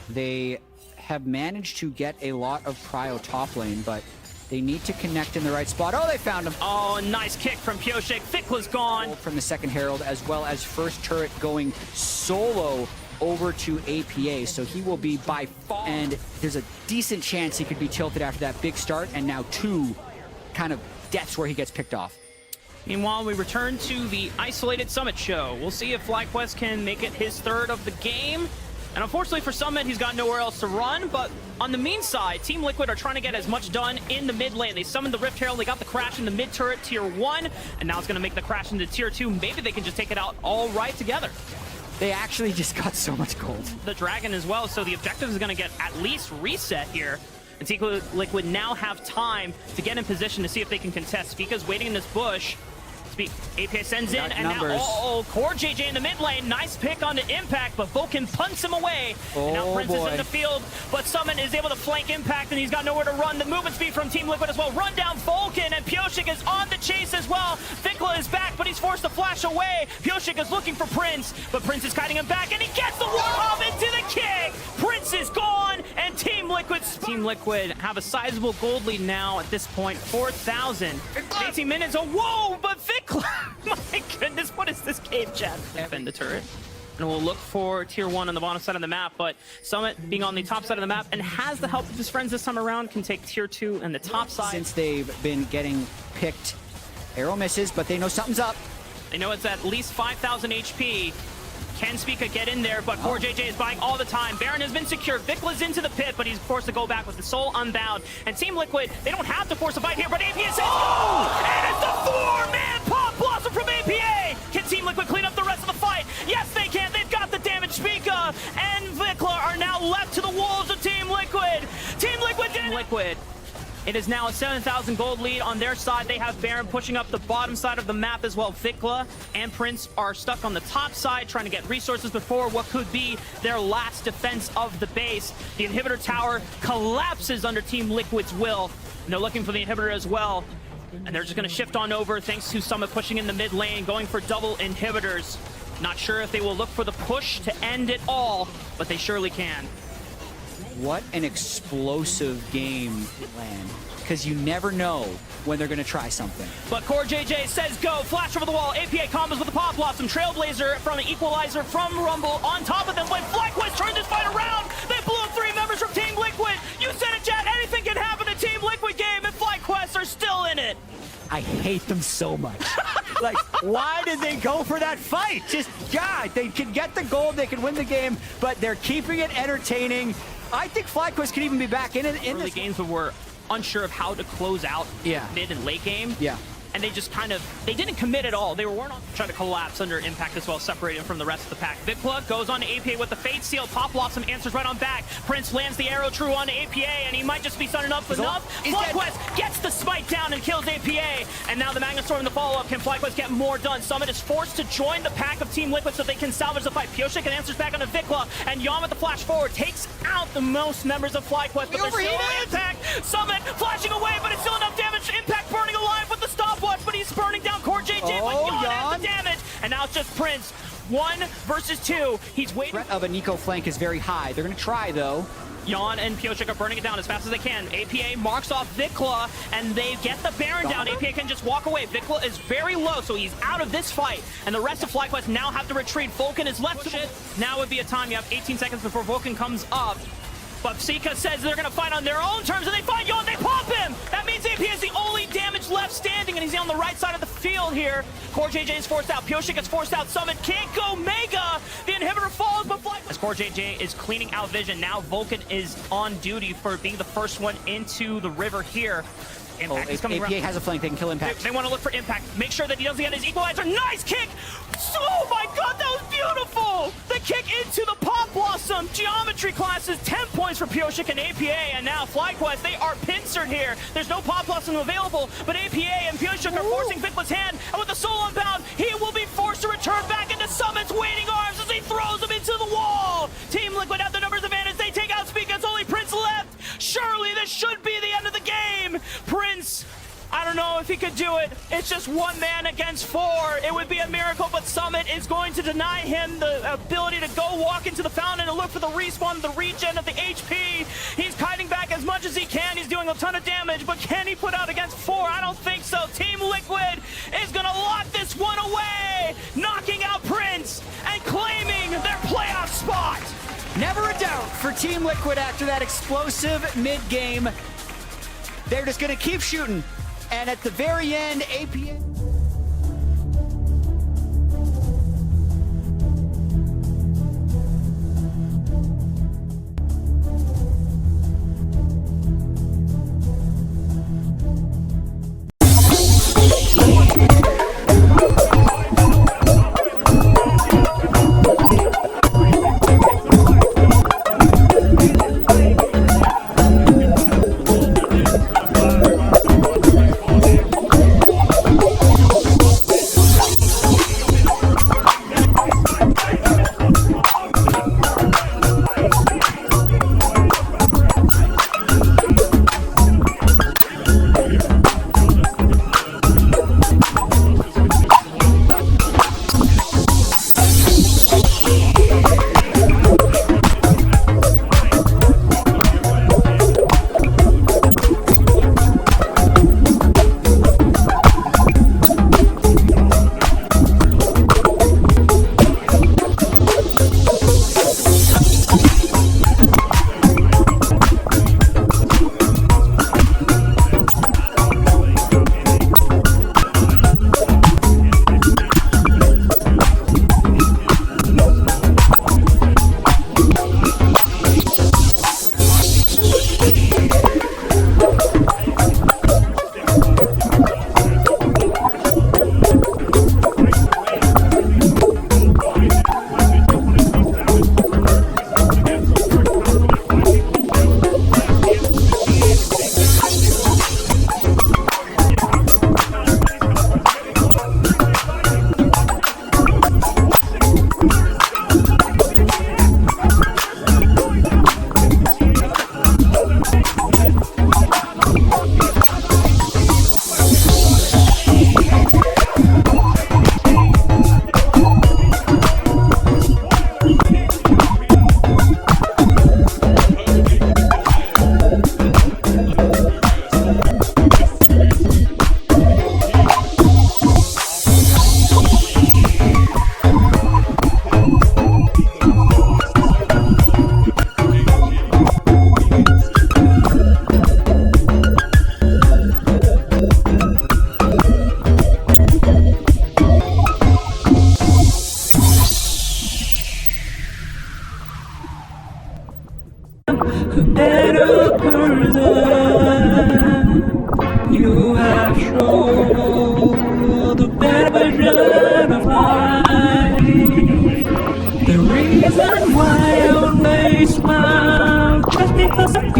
They have managed to get a lot of prio top lane, but they need to connect in the right spot. Oh, they found him. Oh, nice kick from Pyoshik. Vikla's gone. From the second Herald, as well as first turret going solo over to APA, so he will be by far, and there's a decent chance he could be tilted after that big start, and now 2 kind of deaths where he gets picked off. Meanwhile, we return to the isolated Summit show. We'll see if FlyQuest can make it his 3rd of the game. And unfortunately for Summit, he's got nowhere else to run, but on the mean side, Team Liquid are trying to get as much done in the mid lane. They summoned the Rift Herald, they got the crash in the mid turret tier 1, and now it's going to make the crash into tier 2. Maybe they can just take it out all right together. They actually just got so much gold. The Dragon as well, so the objective is going to get at least reset here. And Team Liquid now have time to get in position to see if they can contest. Spica's waiting in this bush. APA sends in, and now, Core JJ in the mid lane. Nice pick onto Impact, but Vulcan punts him away. And now Prince is in the field, but Summon is able to flank Impact, and he's got nowhere to run. The movement speed from Team Liquid as well. Run down Vulcan, and Pyoshik is on the chase as well. Vikla is back, but he's forced to flash away. Pyoshik is looking for Prince, but Prince is kiting him back, and he gets the Warhawk into the kick. Prince is gone, and Team Liquid have a sizable gold lead now at this point, 4,000. 18 minutes, whoa, but Vikla, my goodness, what is this game, chat? Defend the turret. And we'll look for tier 1 on the bottom side of the map, but Summit being on the top side of the map and has the help of his friends this time around can take tier 2 and the top side. Since they've been getting picked, arrow misses, but they know something's up. They know it's at least 5,000 HP. Can Spica get in there? But Core JJ is buying all the time. Baron has been secure. Vicla's into the pit, but he's forced to go back with the soul unbound. And Team Liquid, they don't have to force a fight here, but APA says go! And it's the 4-man Pop Blossom from APA! Can Team Liquid clean up the rest of the fight? Yes, they can. They've got the damage. Spica and Vicla are now left to the wolves of Team Liquid. Team Liquid. It is now a 7,000 gold lead on their side. They have Baron pushing up the bottom side of the map as well. Vicla and Prince are stuck on the top side trying to get resources before what could be their last defense of the base. The inhibitor tower collapses under Team Liquid's will. And they're looking for the inhibitor as well. And they're just going to shift on over thanks to Summit pushing in the mid lane, going for double inhibitors. Not sure if they will look for the push to end it all, but they surely can. What an explosive game, Land. Because you never know when they're going to try something. But Core JJ says go. Flash over the wall. APA combos with the Pop Blossom. Trailblazer from an Equalizer from Rumble. On top of them, when FlyQuest turned this fight around, they blew up 3 members from Team Liquid. You said it, chat. Anything can happen in Team Liquid game, and FlyQuest are still in it. I hate them so much. Like, why did they go for that fight? Just, God, they can get the gold, they can win the game, but they're keeping it entertaining. I think FlyQuest could even be back in early games, but we're unsure of how to close out mid and late game. Yeah. And they just kind of, they didn't commit at all. They weren't trying to collapse under impact as well, separated from the rest of the pack. Vicla goes on to APA with the Fate Seal. Pop Blossom answers right on back. Prince lands the arrow true on to APA, and he might just be sunning up enough. FlyQuest gets the smite down and kills APA. And now the Magnastorm in the follow-up. Can FlyQuest get more done? Summit is forced to join the pack of Team Liquid so they can salvage the fight. Pioshik answers back on to Vicla, and Yon with the flash forward takes out the most members of FlyQuest, but there's still impact. Summit flashing away, but it's still enough damage. Impact burning alive with the stopwatch, but he's burning down Core JJ, but Yon has the damage. And now it's just Prince. 1 versus 2. He's waiting. The threat of a Nico flank is very high. They're going to try, though. Yon and Pioshik are burning it down as fast as they can. APA marks off Vicla, and they get the Baron down. APA can just walk away. Vicla is very low, so he's out of this fight. And the rest of FlyQuest now have to retreat. Vulcan is left. Now would be a time. You have 18 seconds before Vulcan comes up. But Sika says they're going to fight on their own terms, and they find Yon, they pop him! That means AP is the only damage left standing, and he's on the right side of the field here. Core JJ is forced out, Pioshik is forced out, Summit can't go Mega! The inhibitor falls, but as Core JJ is cleaning out vision, now Vulcan is on duty for being the first one into the river here. Impact is coming APA around. has a flank, they can kill Impact. They want to look for Impact. Make sure that he doesn't get his Equalizer. Nice kick! Oh my god, that was beautiful! The kick into the Pop Blossom. Geometry classes, 10 points for Pioshik and APA, and now FlyQuest, they are pincered here. There's no Pop Blossom available, but APA and Pioshik are forcing Vicla's hand, and with the soul unbound, he will be forced to return back into Summit's waiting arms as he throws him into the wall. Team Liquid have the numbers advantage. They take out Speak. It's only Prince left. Surely this should be the end of the game. Prince, I don't know if he could do it. It's just 1 man against 4. It would be a miracle, but Summit is going to deny him the ability to go walk into the fountain and look for the respawn, the regen of the HP. He's kiting back as much as he can. He's doing a ton of damage, but can he put out against 4? I don't think so. Team Liquid is going to lock this one away, knocking out Prince and claiming their playoff spot. Never a doubt for Team Liquid after that explosive mid-game. They're just going to keep shooting. And at the very end, APA...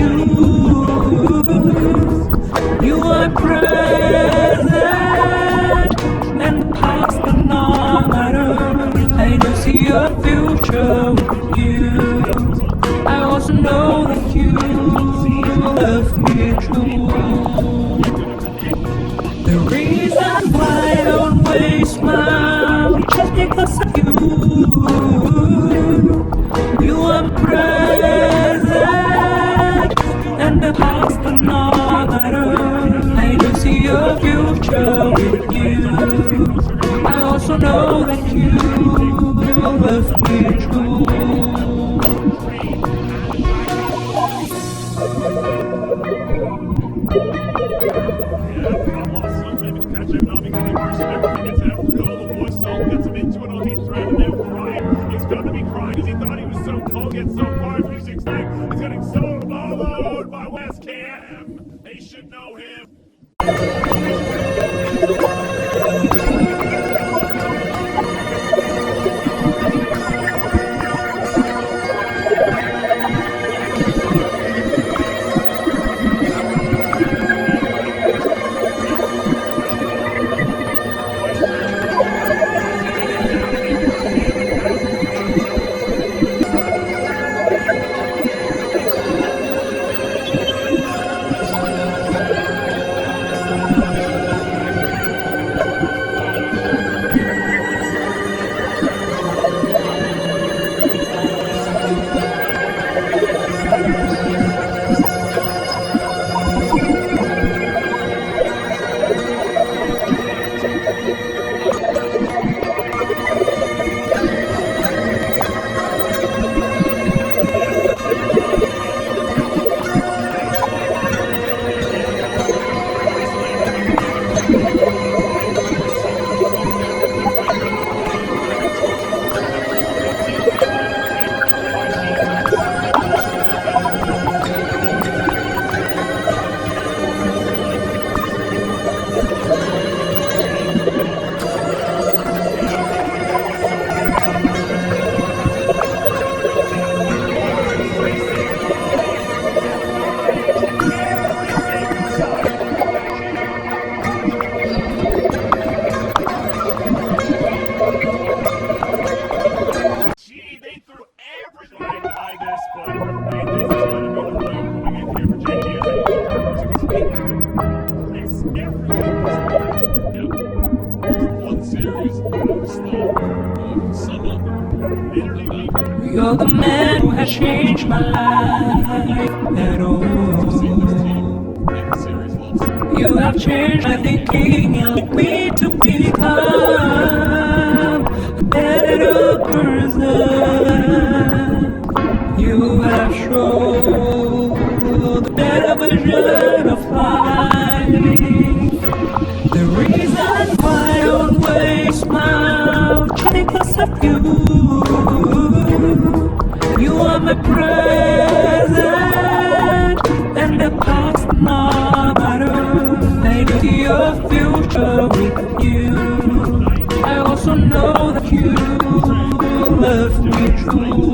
you. You are present and past the matter. I don't see a future with you. I also know that you love me true. The reason why I don't waste my just because of you. You are present and the past another. I don't see a future with you. I also know that you love me true. He's got to be crying because he thought he was so cold, yet so far 369. He's getting so followed by West Cam. They should know him. You're the man who has changed my life at all. You have changed my thinking and led me to become a better person. You have shown the better version of life. The reason why I always smile just because of you. You are my present and the past no matter. I do see your future with you. I also know that you love me true.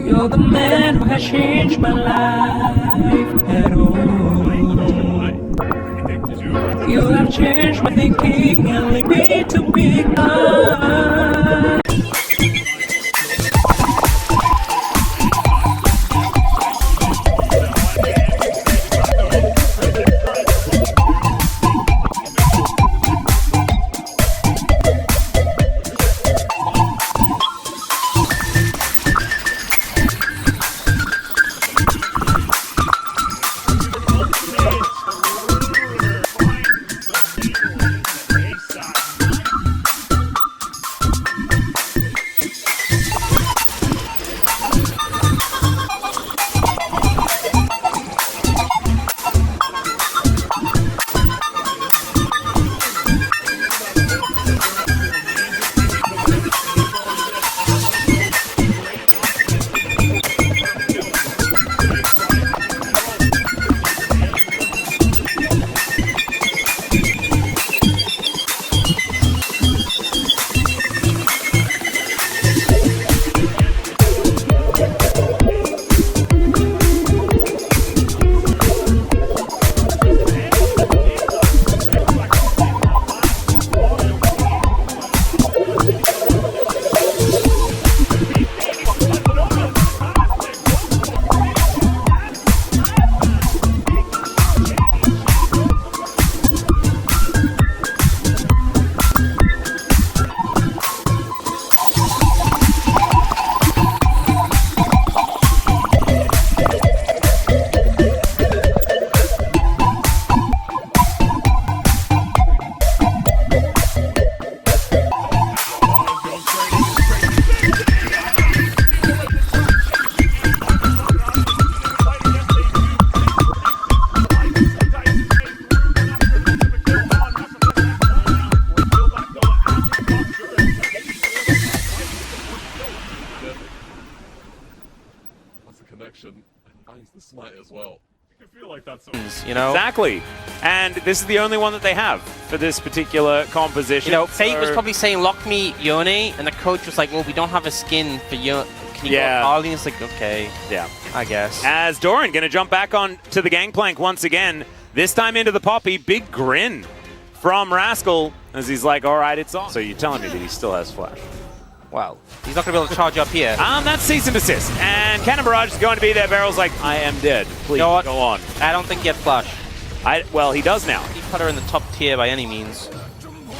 You're the man who has changed my life at all. You have changed my thinking and led me to become. this might as well. I feel like that's You know? Exactly. And this is the only one that they have for this particular composition. You know, Fate was probably saying, lock me Yone, and the coach was like, well, we don't have a skin for Yone. Can you go Harley? And it's like, okay. Yeah. I guess. As Doran going to jump back on to the gangplank once again, this time into the Poppy. Big grin from Rascal as he's like, all right, it's on. So you're telling me that he still has flash? Well, he's not going to be able to charge up here. That's cease and desist. And Cannon Barrage is going to be there. Barrel's like, I am dead. Please, go on. I don't think he had flash. Well, he does now. He put her in the top tier by any means.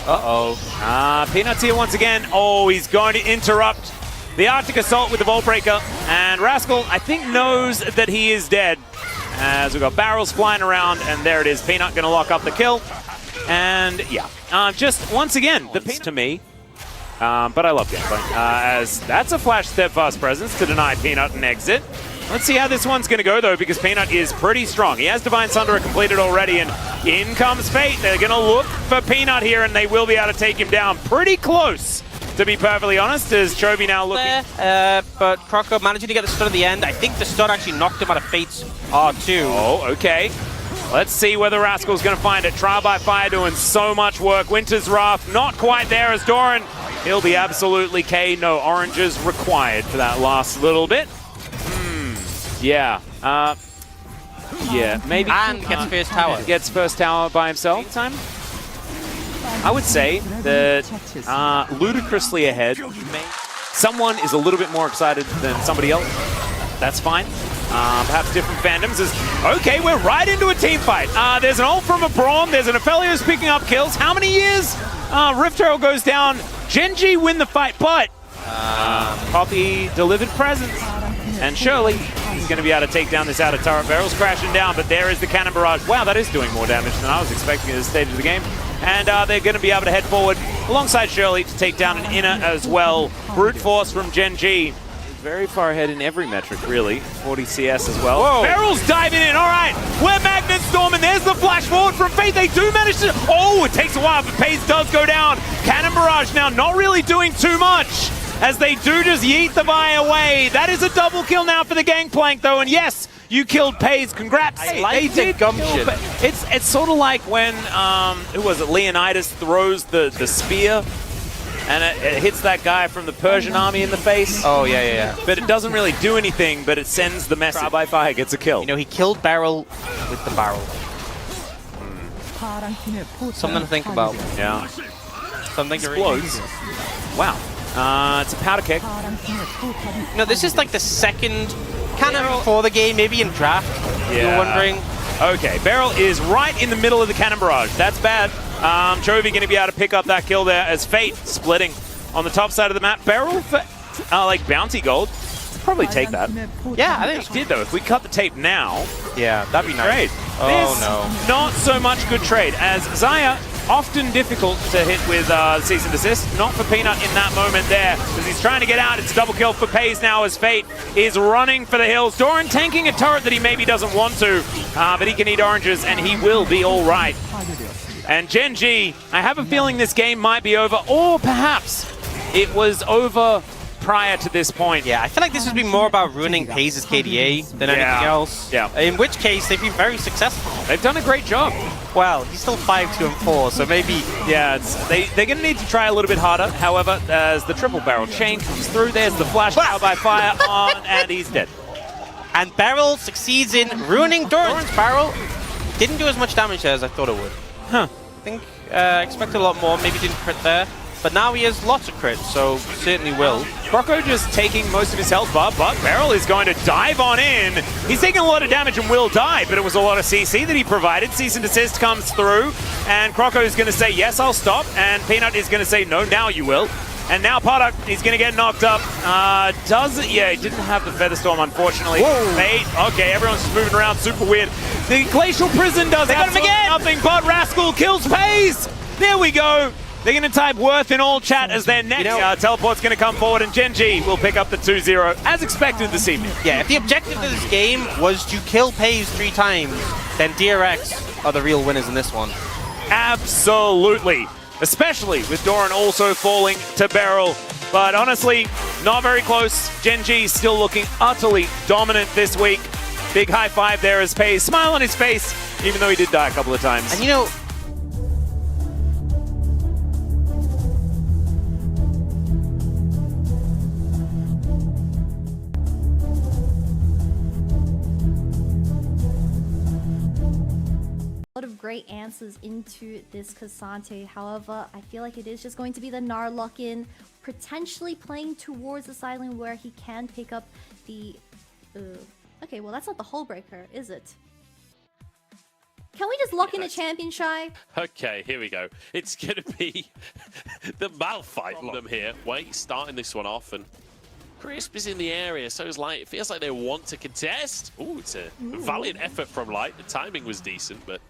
Uh-oh. Peanuts here once again. Oh, he's going to interrupt the Arctic Assault with the Vault Breaker. And Rascal, I think, knows that he is dead. As we've got barrels flying around, and there it is. Peanut going to lock up the kill. And, yeah. Just, once again, the Peanut to me. But I love gameplay, as that's a Flash Steadfast Presence to deny Peanut an exit. Let's see how this one's going to go, though, because Peanut is pretty strong. He has Divine Sunderer completed already, and in comes Fate. They're going to look for Peanut here, and they will be able to take him down pretty close, to be perfectly honest, as Chovy now looking. But Croco managing to get the stun at the end. I think the stun actually knocked him out of Fate's R2. Oh, okay. Let's see whether Rascal's going to find it. Trial by Fire doing so much work. Winter's Wrath not quite there as Doran. He'll be absolutely K. No oranges required for that last little bit. Yeah. Yeah, maybe. And gets first tower. Gets first tower by himself. I would say that ludicrously ahead. Someone is a little bit more excited than somebody else. That's fine. Perhaps different fandoms is, okay, we're right into a team fight. There's an ult from a Braum, there's an Aphelios picking up kills. How many years? Rift Herald goes down. Genji win the fight, but Poppy delivered presence. And surely he's going to be able to take down this outer turret. Barrel's crashing down, but there is the Cannon Barrage. Wow, that is doing more damage than I was expecting at this stage of the game. And they're going to be able to head forward alongside Shirley to take down an inner as well. Brute Force from Genji. Very far ahead in every metric, really. 40 CS as well. Whoa. Barrel's diving in. All right, we're Magnet Storm, and there's the flash forward from Fate. They do manage to... Oh, it takes a while, but Pace does go down. Cannon Barrage now not really doing too much, as they do just yeet the Vi away. That is a double kill now for the Gangplank, though, and yes, you killed Pace. Congrats. I like the gumption. It's sort of like when, who was it, Leonidas throws the spear, and it hits that guy from the Persian army in the face. Oh, yeah. But it doesn't really do anything, but it sends the message. Trial by Fire gets a kill. You know, he killed Barrel with the barrel. Something to think about. Yeah. Something to explodes. Wow. It's a powder keg. No, this is like the second cannon for the game, maybe in draft. Yeah. You're wondering. Okay, Barrel is right in the middle of the Cannon Barrage. That's bad. Chovy going to be able to pick up that kill there as Fate splitting on the top side of the map. Barrel for like bounty gold. Probably take that. Yeah, I think it did though. If we cut the tape now, yeah, that'd be nice. Trade. Oh no, not so much good trade as Xayah. Often difficult to hit with cease and desist. Not for Peanut in that moment there, as he's trying to get out. It's double kill for Paze now as Fate is running for the hills. Doran tanking a turret that he maybe doesn't want to, but he can eat oranges and he will be all right. And Genji, I have a feeling this game might be over, or perhaps it was over prior to this point. Yeah, I feel like this has been more about ruining Paze's KDA than anything else. Yeah. In which case, they've been very successful. They've done a great job. Well, he's still 5-2-4, so maybe... Yeah, they're going to need to try a little bit harder. However, as the triple barrel chain comes through, there's the flash Trial by Fire on, and he's dead. And Barrel succeeds in ruining Doran's barrel. Didn't do as much damage as I thought it would. Huh. I think expected a lot more, maybe didn't crit there. But now he has lots of crits, so certainly will. Croco just taking most of his health bar, but Barrel is going to dive on in. He's taking a lot of damage and will die, but it was a lot of CC that he provided. Cease and desist comes through, and Croco is going to say, yes, I'll stop. And Peanut is going to say, no, now you will. And now Podak, he's going to get knocked up. Yeah, he didn't have the Featherstorm, unfortunately. Fate, okay, everyone's just moving around, super weird. The Glacial Prison does absolutely nothing, but Rascal kills Paze. There we go. They're going to type Worth in all chat as their next teleport's going to come forward, and Genji will pick up the 2-0, as expected this evening. Yeah, if the objective of this game was to kill Paze 3 times, then DRX are the real winners in this one. Absolutely. Especially with Doran also falling to Barrel. But honestly, not very close. Genji still looking utterly dominant this week. Big high five there as Pei, smile on his face, even though he did die a couple of times. And you know, a lot of great answers into this Cassante. However, I feel like it is just going to be the Gnar lock-in, potentially playing towards the side lane where he can pick up the... Okay, well that's not the hull breaker, is it? Can we just lock in a champion, Shy? Okay, here we go. It's going to be the Malphite from them here. Wait, starting this one off, and Crisp is in the area, so it's like, it feels like they want to contest. Ooh, it's a valiant effort from Light. The timing was decent, but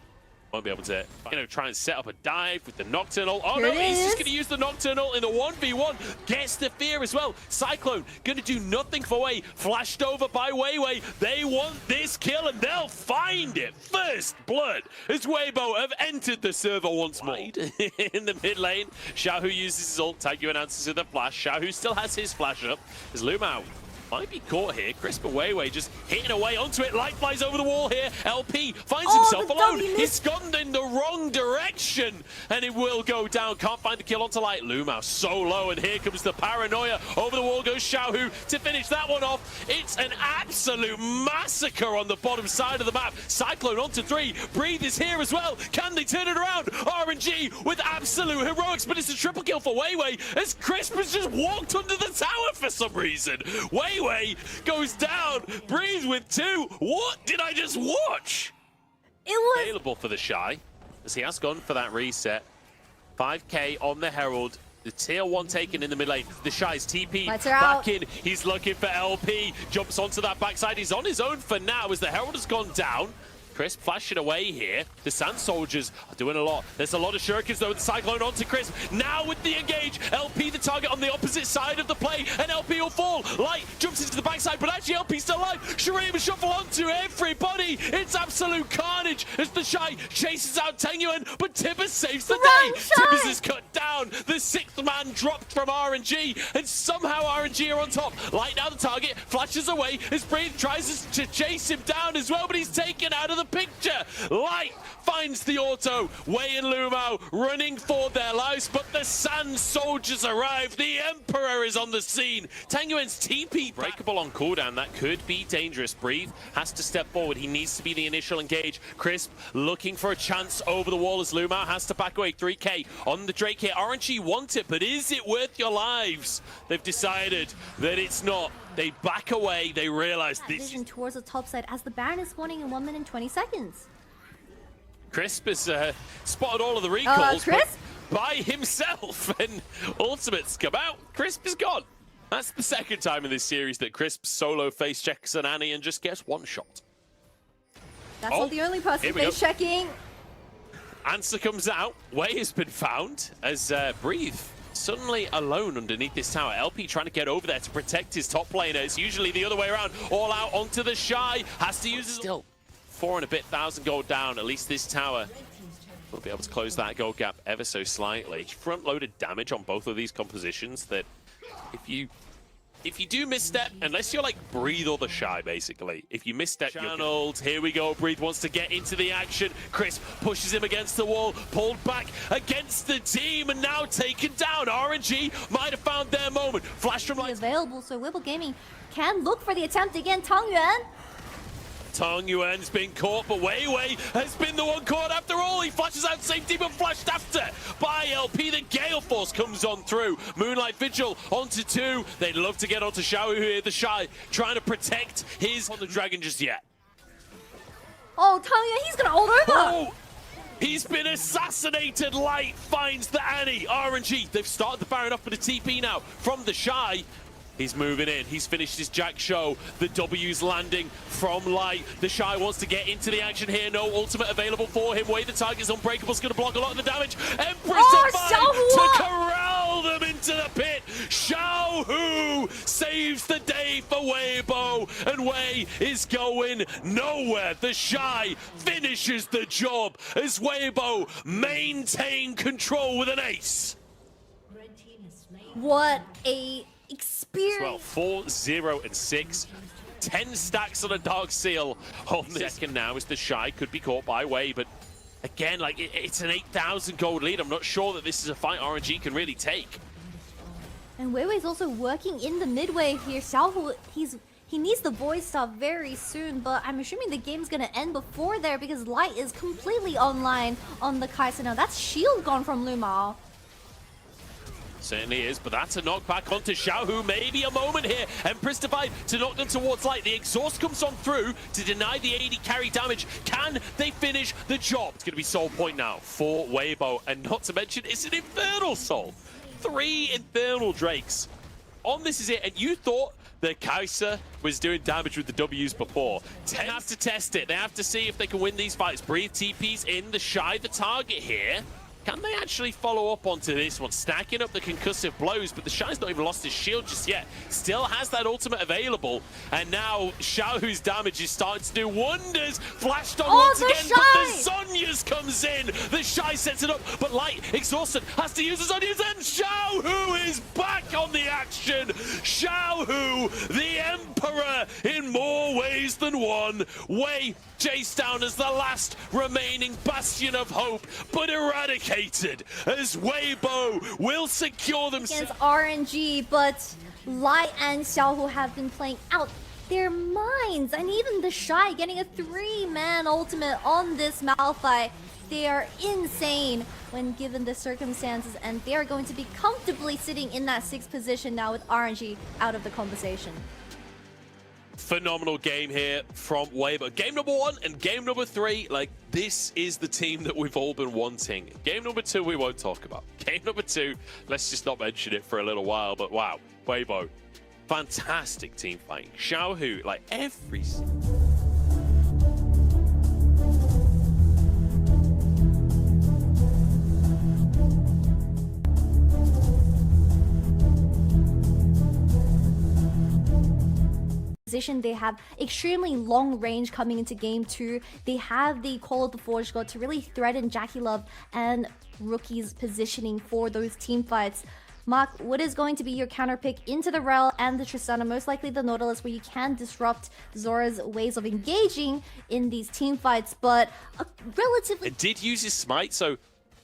won't be able to, try and set up a dive with the Nocturnal. Oh no, he's just going to use the Nocturnal in the 1v1. Gets the fear as well. Cyclone going to do nothing for Wei. Flashed over by Weiwei. They want this kill and they'll find it. First blood as Weibo have entered the server once more. In the mid lane, Xiaohu uses his ult. Taiguan answers with a flash. Xiaohu still has his flash up. As Lumao might be caught here. Crisp and Weiwei just hitting away onto it. Light flies over the wall here. LP finds himself alone. He's gone in the wrong direction and it will go down. Can't find the kill onto Light. Lumao so low, and here comes the paranoia. Over the wall goes Xiaohu to finish that one off. It's an absolute massacre on the bottom side of the map. Cyclone onto 3. Breathe is here as well. Can they turn it around? RNG with absolute heroics, but it's a triple kill for Weiwei as Crisp has just walked under the tower for some reason. Weiwei goes down. Breathe with 2. What did I just watch? It was available for the Shy, as he has gone for that reset. 5k on the Herald. The tier 1 taken in the mid lane. The Shy's TP back in. He's looking for LP. Jumps onto that backside. He's on his own for now as the Herald has gone down. Crisp flashing away here. The Sand Soldiers are doing a lot. There's a lot of shurikens though. The Cyclone onto Crisp. Now with the engage. LP the target on the opposite side of the play. And LP will fall. Light jumps into the backside, but actually LP's still alive. Shurima shuffle onto everybody. It's absolute carnage as the Shy chases out Tengyuan, but Tibbers saves the day. Tibbers is cut down. The 6th man dropped from RNG, and somehow RNG are on top. Light now the target. Flashes away as Breathe tries to chase him down as well, but he's taken out of the picture. Light finds the auto. Wei and Lumao running for their lives, but the Sand Soldiers arrive. The Emperor is on the scene. Tangyuan's TP breakable on cooldown. That could be dangerous. Breathe has to step forward. He needs to be the initial engage. Crisp looking for a chance over the wall as Lumao has to back away. 3k on the Drake here. RNG want it, but is it worth your lives? They've decided that it's not. They back away. They realize this vision towards the top side as the Baron is spawning in 1 minute and 20 seconds. Crisp has spotted all of the recalls by himself, and ultimates come out. Crisp is gone. That's the second time in this series that Crisp solo face checks an Annie and just gets one shot. That's not the only person face checking. Answer comes out. Wei has been found as Breathe suddenly alone underneath this tower. LP trying to get over there to protect his top laner. It's usually the other way around. All out onto the Shy. Has to use his... Still 4 and a bit thousand gold down. At least this tower will be able to close that gold gap ever so slightly. Front-loaded damage on both of these compositions that if you do misstep, unless you're like Breathe or the Shy, basically, if you misstep, channeled. Here we go. Breathe wants to get into the action. Crisp pushes him against the wall, pulled back against the team, and now taken down. RNG might have found their moment. Flash from Light available, so Whipple Gaming can look for the attempt again. Tangyuan. Tangyuan's been caught, but Weiwei has been the one caught after all. He flashes out safety, but flashed after by LP. The Gale Force comes on through. Moonlight Vigil onto 2. They'd love to get onto Xiaohu here. The Shy trying to protect his on the Dragon just yet. Oh, Tangyuan, he's gonna ult over. Oh, he's been assassinated. Light finds the Annie. RNG, they've started the Baron up for the TP now from the Shy. He's moving in. He's finished his Jack show. The W's landing from Light. The Shy wants to get into the action here. No ultimate available for him. Wei the target's unbreakable. Is going to block a lot of the damage. Empress to corral them into the pit. Xiaohu saves the day for Weibo. And Wei is going nowhere. The Shy finishes the job as Weibo maintain control with an ace. What a experience. Well, 4, 0, and 6. 10 stacks on a Dark Seal on this. Second now is the Shy, could be caught by Wei, but again, like, it's an 8,000 gold lead. I'm not sure that this is a fight RNG can really take. And Weiwei's also working in the midway here. Xiaohu, he needs the void stuff very soon, but I'm assuming the game's gonna end before there because Light is completely online on the Kai'Sa now. That's shield gone from Lu Mao. Certainly is, but that's a knockback onto Xiaohu. Maybe a moment here. Empress Divide to knock them towards Light. The exhaust comes on through to deny the 80 carry damage. Can they finish the job? It's going to be soul point now for Weibo, and not to mention, it's an Infernal Soul. 3 Infernal Drakes. On this is it, and you thought that Kai'Sa was doing damage with the W's before. They have to test it. They have to see if they can win these fights. Breathe TP's in, the Shy the target here. Can they actually follow up onto this one? Stacking up the concussive blows, but the Shy's not even lost his shield just yet. Still has that ultimate available. And now Xiaohu's damage is starting to do wonders. Flashed on once again, but the Zhonya's comes in. The Shy sets it up, but Light, exhausted, has to use the Zhonya's, and Xiaohu is back on the action. Xiaohu, the Emperor in more ways than one. Wei chased down as the last remaining bastion of hope, but eradicated as Weibo will secure themselves against RNG, but Light and Xiaohu have been playing out their minds, and even the Shy getting a 3-man ultimate on this Malphite. They are insane when given the circumstances, and they are going to be comfortably sitting in that 6th position now with RNG out of the conversation. Phenomenal game here from Weibo. Game number 1 and game number 3, like, this is the team that we've all been wanting. Game number 2 we won't talk about. Game number 2, let's just not mention it for a little while, but wow, Weibo, fantastic team fighting. Xiaohu, like, every They have extremely long range coming into game 2. They have the Call of the Forge God to really threaten Jackie Love and Rookie's positioning for those team fights. Mark, what is going to be your counter pick into the Rel and the Tristana? Most likely the Nautilus, where you can disrupt Zora's ways of engaging in these team fights, but a relatively... It did use his smite, so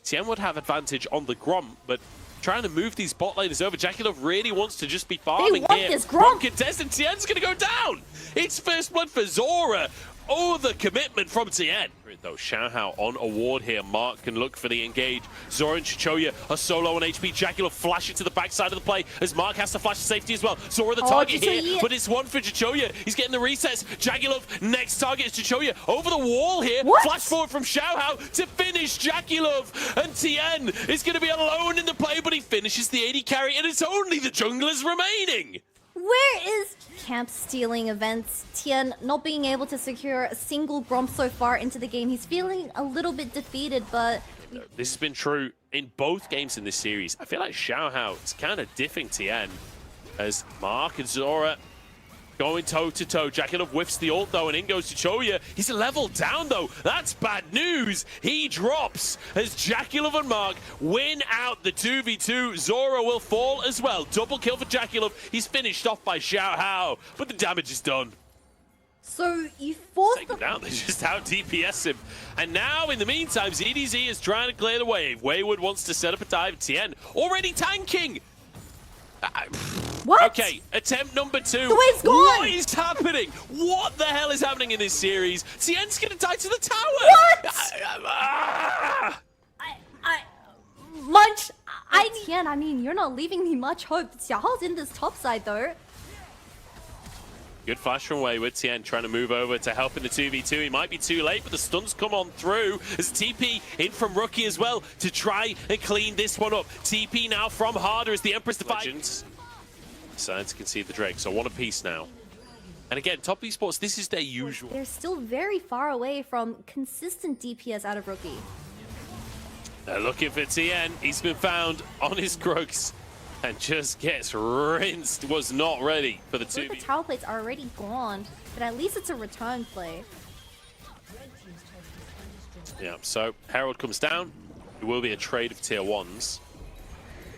Tien would have advantage on the Gromp, but trying to move these bot laners over. Jackie Love really wants to just be farming here. Gromp contestant, Tien's going to go down. It's first blood for Zora. Oh, the commitment from Tien. Though Xiaohao on a ward here. Mark can look for the engage. Zora and Chichoya are solo on HP. Jackie Love flashing to the backside of the play as Mark has to flash to safety as well. Zora the target here, but it's one for Chichoya. He's getting the resets. Jackie Love, next target is Chichoya. Over the wall here. Flash forward from Xiaohao to finish Jackie Love. And Tien is going to be alone in the play, but he finishes the 80 carry, and it's only the junglers remaining. Where is camp stealing events? Tien not being able to secure a single Gromp so far into the game. He's feeling a little bit defeated, but... This has been true in both games in this series. I feel like Xiaohao is kind of diffing Tien as Mark and Zora going toe-to-toe. Jackie Love whiffs the ult, though, and in goes Chichoya. He's a level down, though. That's bad news. He drops as Jackie Love and Mark win out the 2v2. Zora will fall as well. Double kill for Jackie Love. He's finished off by Xiaohao, but the damage is done. So you forced them down. They just out DPS him. And now, in the meantime, ZDZ is trying to clear the wave. Wayward wants to set up a dive. Tien already tanking. What? Okay, attempt number 2. The wave's gone! What is happening? What the hell is happening in this series? Tien's gonna die to the tower! What? Tien, I mean, you're not leaving me much hope. Xiaohao's in this top side, though. Good flash from Wayward. Tien trying to move over to help in the 2v2. He might be too late, but the stuns come on through. As TP in from Rookie as well to try and clean this one up. TP now from Harder as the Empress Defiance decides to concede the Drake. So one apiece now. And again, Top Esports, this is their usual. They're still very far away from consistent DPS out of Rookie. They're looking for Tien. He's been found on his crooks and just gets rinsed. Was not ready for the 2v. The tower plates are already gone, but at least it's a return play. Yeah, so Herald comes down. It will be a trade of tier 1s.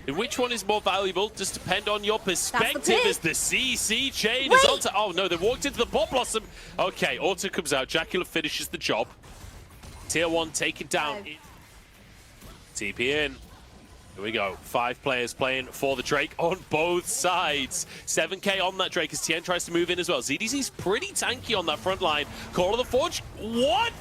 And which one is more valuable does depend on your perspective as the CC chain is onto... Oh, no, they walked into the Bot Blossom. Okay, Auto comes out. Jacula finishes the job. Tier 1 taken down. TP in. Here we go. 5 players playing for the Drake on both sides. 7k on that Drake as Tien tries to move in as well. ZDZ's pretty tanky on that front line. Call of the Forge. What?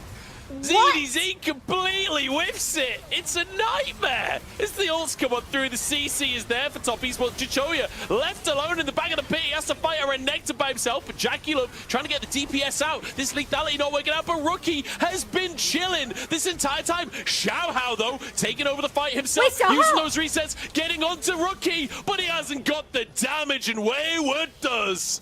ZDZ completely whiffs it. It's a nightmare. As the ults come on through, the CC is there for top esports. Chichoya left alone in the back of the pit. He has to fight a Renekton by himself, but Jacula trying to get the DPS out. This lethality not working out, but Rookie has been chilling this entire time. Xiaohao, though, taking over the fight himself, using those resets, getting onto Rookie, but he hasn't got the damage, and Wayward does.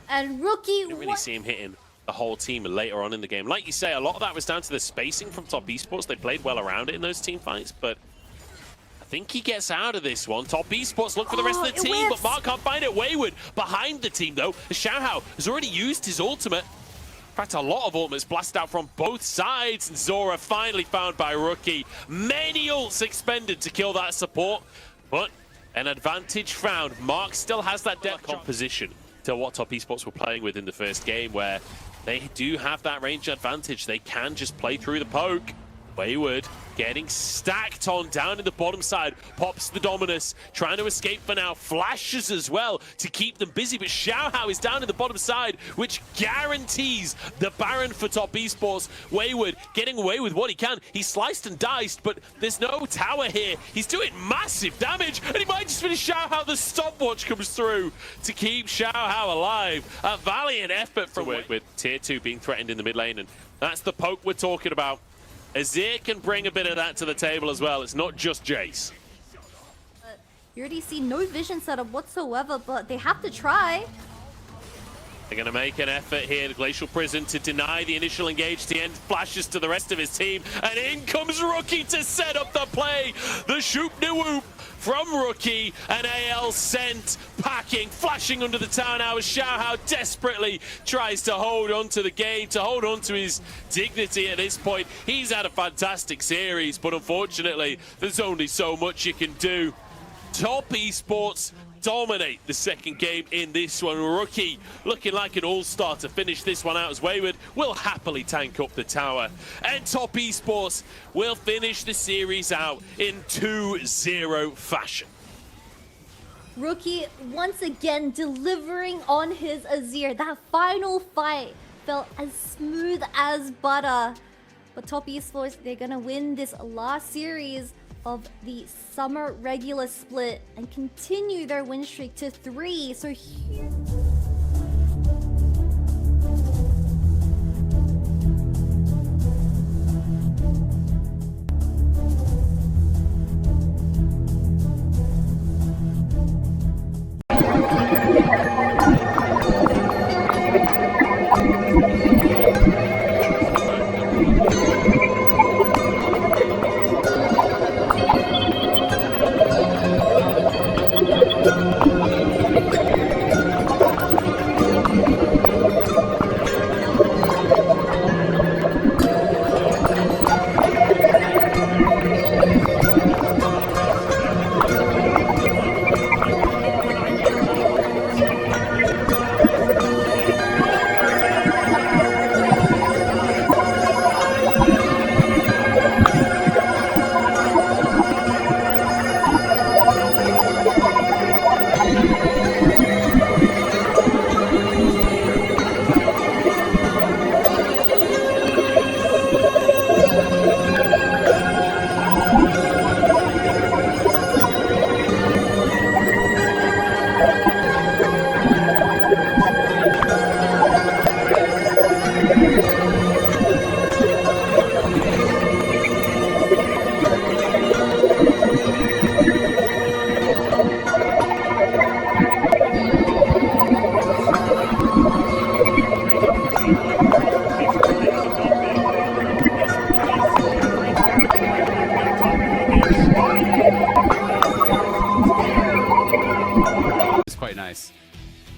And Rookie... Didn't really see him hitting the whole team later on in the game. Like you say, a lot of that was down to the spacing from top esports. They played well around it in those team fights, but I think he gets out of this one. Top esports look for the rest of the team, but Mark can't find it. Wayward behind the team, though. Xiaohao has already used his ultimate. In fact, a lot of ultimates blasted out from both sides, and Zora finally found by Rookie. Many ults expended to kill that support, but an advantage found. Mark still has that depth composition to what top esports were playing with in the first game, where they do have that range advantage. They can just play through the poke. Wayward getting stacked on down in the bottom side. Pops the Dominus, trying to escape for now. Flashes as well to keep them busy, but Xiaohao is down in the bottom side, which guarantees the Baron for top esports. Wayward getting away with what he can. He's sliced and diced, but there's no tower here. He's doing massive damage, and he might just finish Xiaohao. The stopwatch comes through to keep Xiaohao alive. A valiant effort from with tier 2 being threatened in the mid lane, and that's the poke we're talking about. Azir can bring a bit of that to the table as well. It's not just Jace. You already see no vision setup whatsoever, but they have to try. They're going to make an effort here, the Glacial Prison, to deny the initial engage. Tien flashes to the rest of his team, and in comes Rookie to set up the play. The shoop de whoop from Rookie, and AL sent packing, flashing under the tower now as Xiaohao desperately tries to hold on to the game, to hold on to his dignity at this point. He's had a fantastic series, but unfortunately, there's only so much you can do. Top esports dominate the second game in this one. Rookie looking like an all-star to finish this one out, as Wayward will happily tank up the tower. And top esports will finish the series out in 2-0 fashion. Rookie once again delivering on his Azir. That final fight felt as smooth as butter. But top esports, they're gonna win this last series of the summer regular split and continue their win streak to 3. So here...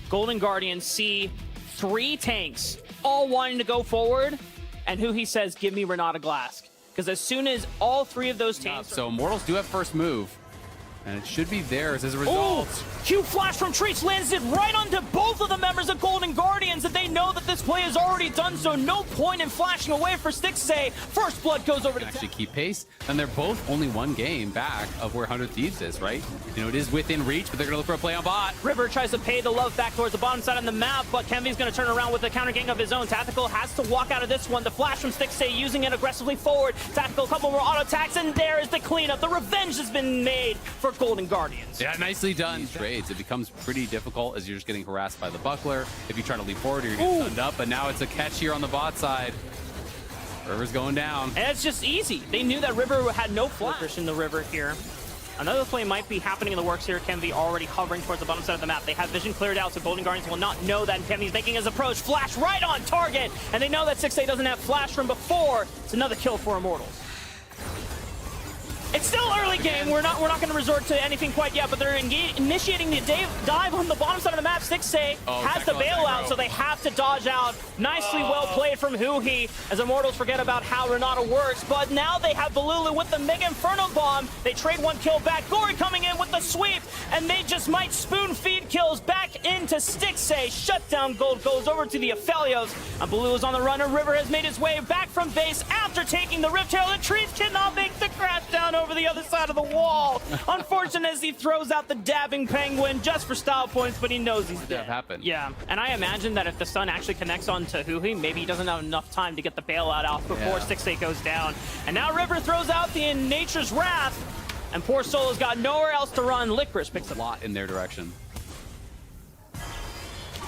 Golden Guardians see 3 tanks all wanting to go forward, and who he says, give me Renata Glask. Because as soon as all 3 of those tanks... So Immortals do have first move. And it should be theirs as a result. Q flash from Treats lands it right onto both of the members of Golden Guardians, and they know that this play is already done, so no point in flashing away for Stixxay. First blood goes over to actually keep pace, and they're both only one game back of where 100 Thieves is, right? You know, it is within reach, but they're going to look for a play on bot. River tries to pay the love back towards the bottom side of the map, but Kenvy's going to turn around with a counter gang of his own. Tactical has to walk out of this one. The flash from Stixxay using it aggressively forward. Tactical, a couple more auto attacks, and there is the cleanup. The revenge has been made for Golden Guardians. Yeah, nicely done. Trades, it becomes pretty difficult as you're just getting harassed by the buckler. If you try to leap forward, you're getting stunned up, but now it's a catch here on the bot side. River's going down. And it's just easy. They knew that River had no flash in the River here. Another play might be happening in the works here. Kenvy already hovering towards the bottom side of the map. They have vision cleared out, so Golden Guardians will not know that Kenvy's making his approach. Flash right on target, and they know that Stixxay doesn't have flash from before. It's another kill for Immortals. It's still early game. We're not going to resort to anything quite yet, but they're initiating the dive on the bottom side of the map. Stixxay has the bailout, so they have to dodge out. Nicely well played from Huhi, as Immortals forget about how Renata works. But now they have Balulu with the Mega Inferno Bomb. They trade one kill back. Gory coming in with the sweep, and they just might spoon feed kills back into Stixxay. Shutdown gold goes over to the Aphelios, and Balulu is on the run, and River has made his way back from base after taking the Rift Herald. The Trees cannot make the crash down over the other side of the wall. Unfortunate as he throws out the dabbing penguin just for style points, but he knows he's dead. Happened. Yeah, and I imagine that if the stun actually connects onto Huhi, maybe he doesn't have enough time to get the bailout out before Stixxay goes down. And now River throws out the Nature's Wrath, and poor Solo's got nowhere else to run. Licorice picks a lot in their direction.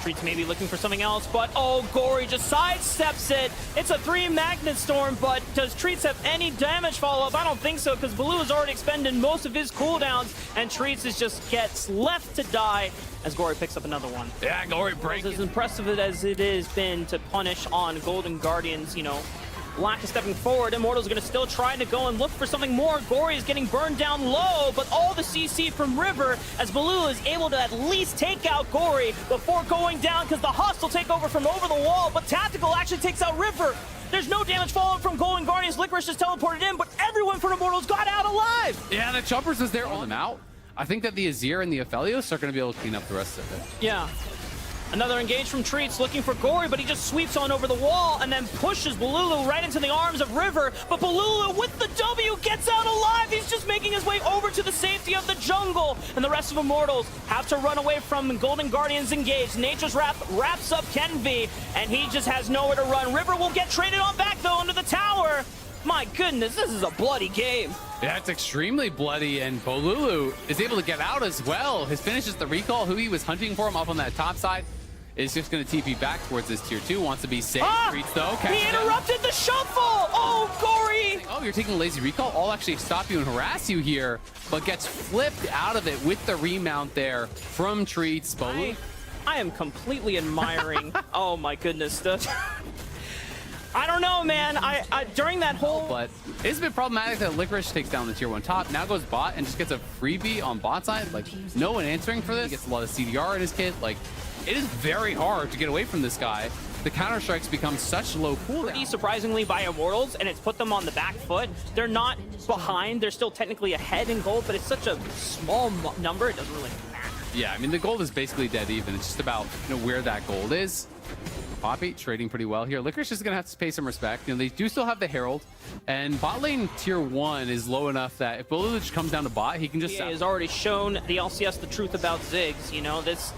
Treats maybe looking for something else, but Gory just sidesteps it. It's a 3 Magnet Storm, but does Treats have any damage follow-up? I don't think so, because Baloo has already expended most of his cooldowns, and Treats just gets left to die as Gory picks up another one. Yeah, Gory breaks. As impressive as it has been to punish on Golden Guardians, you know, lack of stepping forward. Immortal's going to still try to go and look for something more. Gory is getting burned down low, but all the CC from River as Baloo is able to at least take out Gory before going down, because the hostile takeover from over the wall, but Tactical actually takes out River. There's no damage falling from Golden Guardians. Licorice just teleported in, but everyone from Immortals got out alive. Yeah, the Choppers was there on them out. I think that the Azir and the Aphelios are going to be able to clean up the rest of it. Yeah. Another engage from Treats looking for Gory, but he just sweeps on over the wall and then pushes Balulu right into the arms of River. But Balulu with the W gets out alive. He's just making his way over to the safety of the jungle. And the rest of Immortals have to run away from Golden Guardians engaged. Nature's Wrath wraps up Kenvy, and he just has nowhere to run. River will get traded on back, though, into the tower. My goodness, this is a bloody game. Yeah, it's extremely bloody, and Balulu is able to get out as well. His finish is the recall. Who he was hunting for him up on that top side is just going to TP back towards this tier 2. Wants to be safe. Treats though. He interrupted the shuffle. Oh, Gory. Oh, you're taking lazy recall. I'll actually stop you and harass you here, but gets flipped out of it with the remount there from Treats. I am completely admiring. Oh my goodness. I don't know, man. I during that whole... But it's been problematic that Licorice takes down the tier 1 top. Now goes bot and just gets a freebie on bot side. Like, no one answering for this. He gets a lot of CDR in his kit. Like, it is very hard to get away from this guy. The counter-strikes become such low cooldown. Pretty surprisingly by Immortals, and it's put them on the back foot. They're not behind. They're still technically ahead in gold, but it's such a small number, it doesn't really matter. Yeah, I mean, the gold is basically dead even. It's just about, you know, where that gold is. Poppy trading pretty well here. Licorice is going to have to pay some respect. You know, they do still have the Herald, and bot lane tier 1 is low enough that if Balulu just comes down to bot, he can just... He has already shown the LCS the truth about Ziggs. You know, this...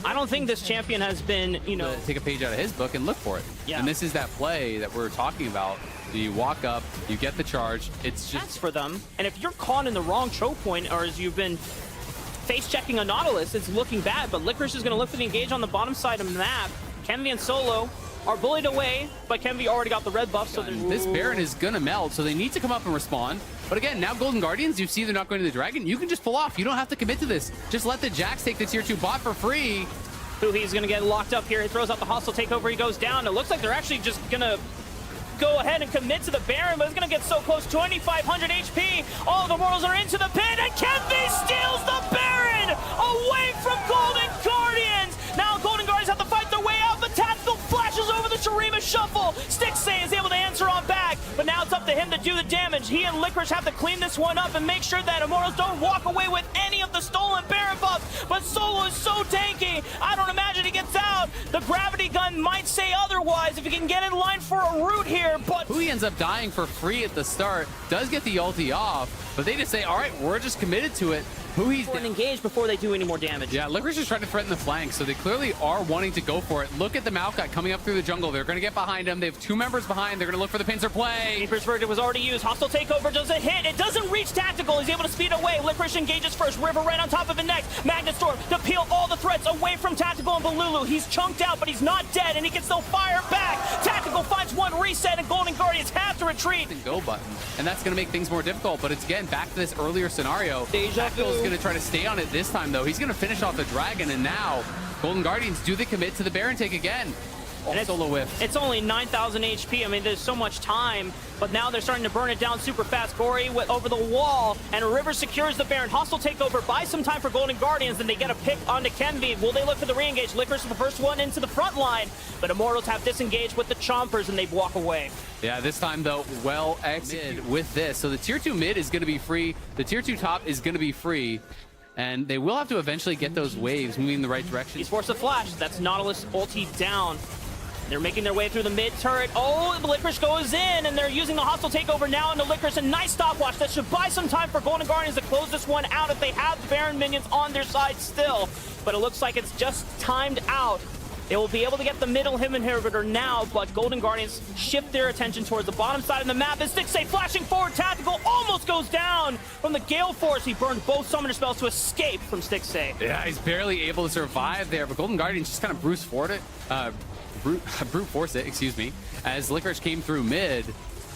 I don't think this champion has been, you know... Take a page out of his book and look for it. Yeah. And this is that play that we're talking about. You walk up, you get the charge. It's just... That's for them. And if you're caught in the wrong choke point, or as you've been face-checking a Nautilus, it's looking bad. But Licorice is going to look for the engage on the bottom side of the map. Kenvy and Solo are bullied away, but Kenvy already got the red buff, so this Baron is gonna melt, so they need to come up and respond. But again, now Golden Guardians, you see they're not going to the Dragon. You can just pull off. You don't have to commit to this. Just let the Jax take the tier 2 bot for free. He's gonna get locked up here. He throws out the hostile takeover. He goes down. It looks like they're actually just gonna go ahead and commit to the Baron, but it's gonna get so close. 2,500 HP. All of the Immortals are into the pit, and Kenvy steals the Baron away from Golden Guardians. Now Golden Guardians have to fight their way out, but Tactical flashes over the Shurima Shuffle. Stixxay is able to answer on back, but now it's up to him to do the damage. He and Licorice have to clean this one up and make sure that Immortals don't walk away with any of the stolen Baron buffs. But Solo is so tanky. I don't imagine he gets out. The gravity gun might say otherwise if he can get in line for a root here, but Who he ends up dying for free at the start, does get the ulti off, but they just say, all right, we're just committed to it. Who he's engaged before they do any more damage. Yeah, Licorice is trying to threaten the flank, so they clearly are wanting to go for it. Look at the Maokai coming up through the jungle. They're going to get behind him. They have 2 members behind. They're going to look for the pincer play. Reaper's Verdict was already used. Hostile takeover doesn't hit. It doesn't reach Tactical. He's able to speed away. Licorice engages first. River right on top of it next. Magnet Storm to peel all the threats away from Tactical and Balulu. He's chunked out, but he's not dead, and he can still fire back. Tactical finds one reset, and Golden Guardians have to retreat. Go button, and that's going to make things more difficult, but it's again back to this earlier scenario. Tactical is going to try to stay on it this time, though. He's going to finish off the dragon, and now Golden Guardians, do they commit to the Baron take again? And it's, Solo whiff. It's only 9,000 HP. I mean, there's so much time, but now they're starting to burn it down super fast. Gory over the wall, and River secures the Baron. Hostile takeover buys some time for Golden Guardians, and they get a pick onto Kenvi. Will they look for the re-engage? Licorice is the first one into the front line, but Immortals have disengaged with the Chompers, and they walk away. Yeah, this time, though, well executed with this. So the tier 2 mid is going to be free. The tier 2 top is going to be free. And they will have to eventually get those waves moving in the right direction. He's forced a flash. That's Nautilus ulti down. They're making their way through the mid turret. Oh, the Licorice goes in, and they're using the hostile takeover now into Licorice. A nice stopwatch that should buy some time for Golden Guardians to close this one out if they have the Baron minions on their side still. But it looks like it's just timed out. They will be able to get the middle inhibitor now, but Golden Guardians shift their attention towards the bottom side of the map. As Stixxay flashing forward, Tactical almost goes down from the Gale Force. He burned both summoner spells to escape from Stixxay. Yeah, he's barely able to survive there, but Golden Guardians just kind of brute force it, excuse me, as Licorice came through mid.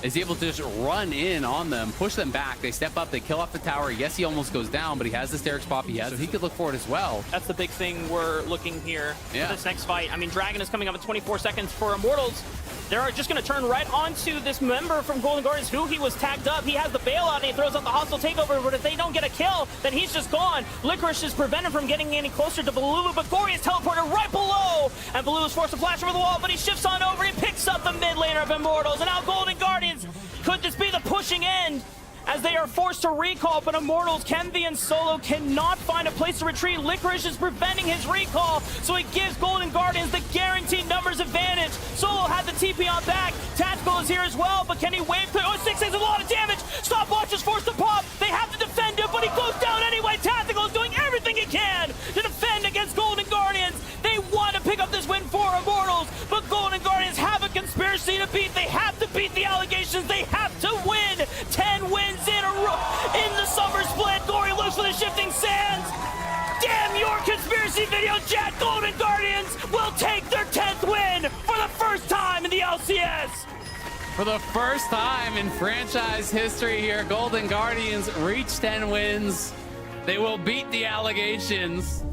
Is able to just run in on them, push them back. They step up, they kill off the tower. Yes, he almost goes down, but he has the Sterix pop he has, so he could look for it as well. That's the big thing we're looking here for this next fight. I mean, Dragon is coming up at 24 seconds for Immortals. They're just going to turn right onto this member from Golden Guardians who he was tagged up. He has the bailout and he throws out the hostile takeover, but if they don't get a kill, then he's just gone. Licorice is prevented from getting any closer to Balulu, but Gory is teleported right below, and Balulu is forced to flash over the wall, but he shifts on over, he picks up the mid laner of Immortals, and now Golden Guardians, could this be the pushing end? As they are forced to recall, but Immortals, Kenvi, and Solo cannot find a place to retreat. Licorice is preventing his recall, so he gives Golden Guardians the guaranteed numbers advantage. Solo had the TP on back. Tactical is here as well, but can he wave through? Oh, Stixxay a lot of damage. Stopwatch is forced to pop. They have to defend him, but he goes down anyway. Tactical is doing everything he can to defend against Golden Guardians. They want to pick up this win for Immortals, but Golden Guardians have a conspiracy to beat. They have to beat the allegations. They have to win. 10 wins in the summer split. Gory looks for the shifting sands. Damn your conspiracy video chat. Golden Guardians will take their 10th win for the first time in the LCS. For the first time in franchise history here, Golden Guardians reach 10 wins. They will beat the allegations.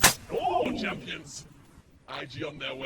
Let's go, champions. IG on their way.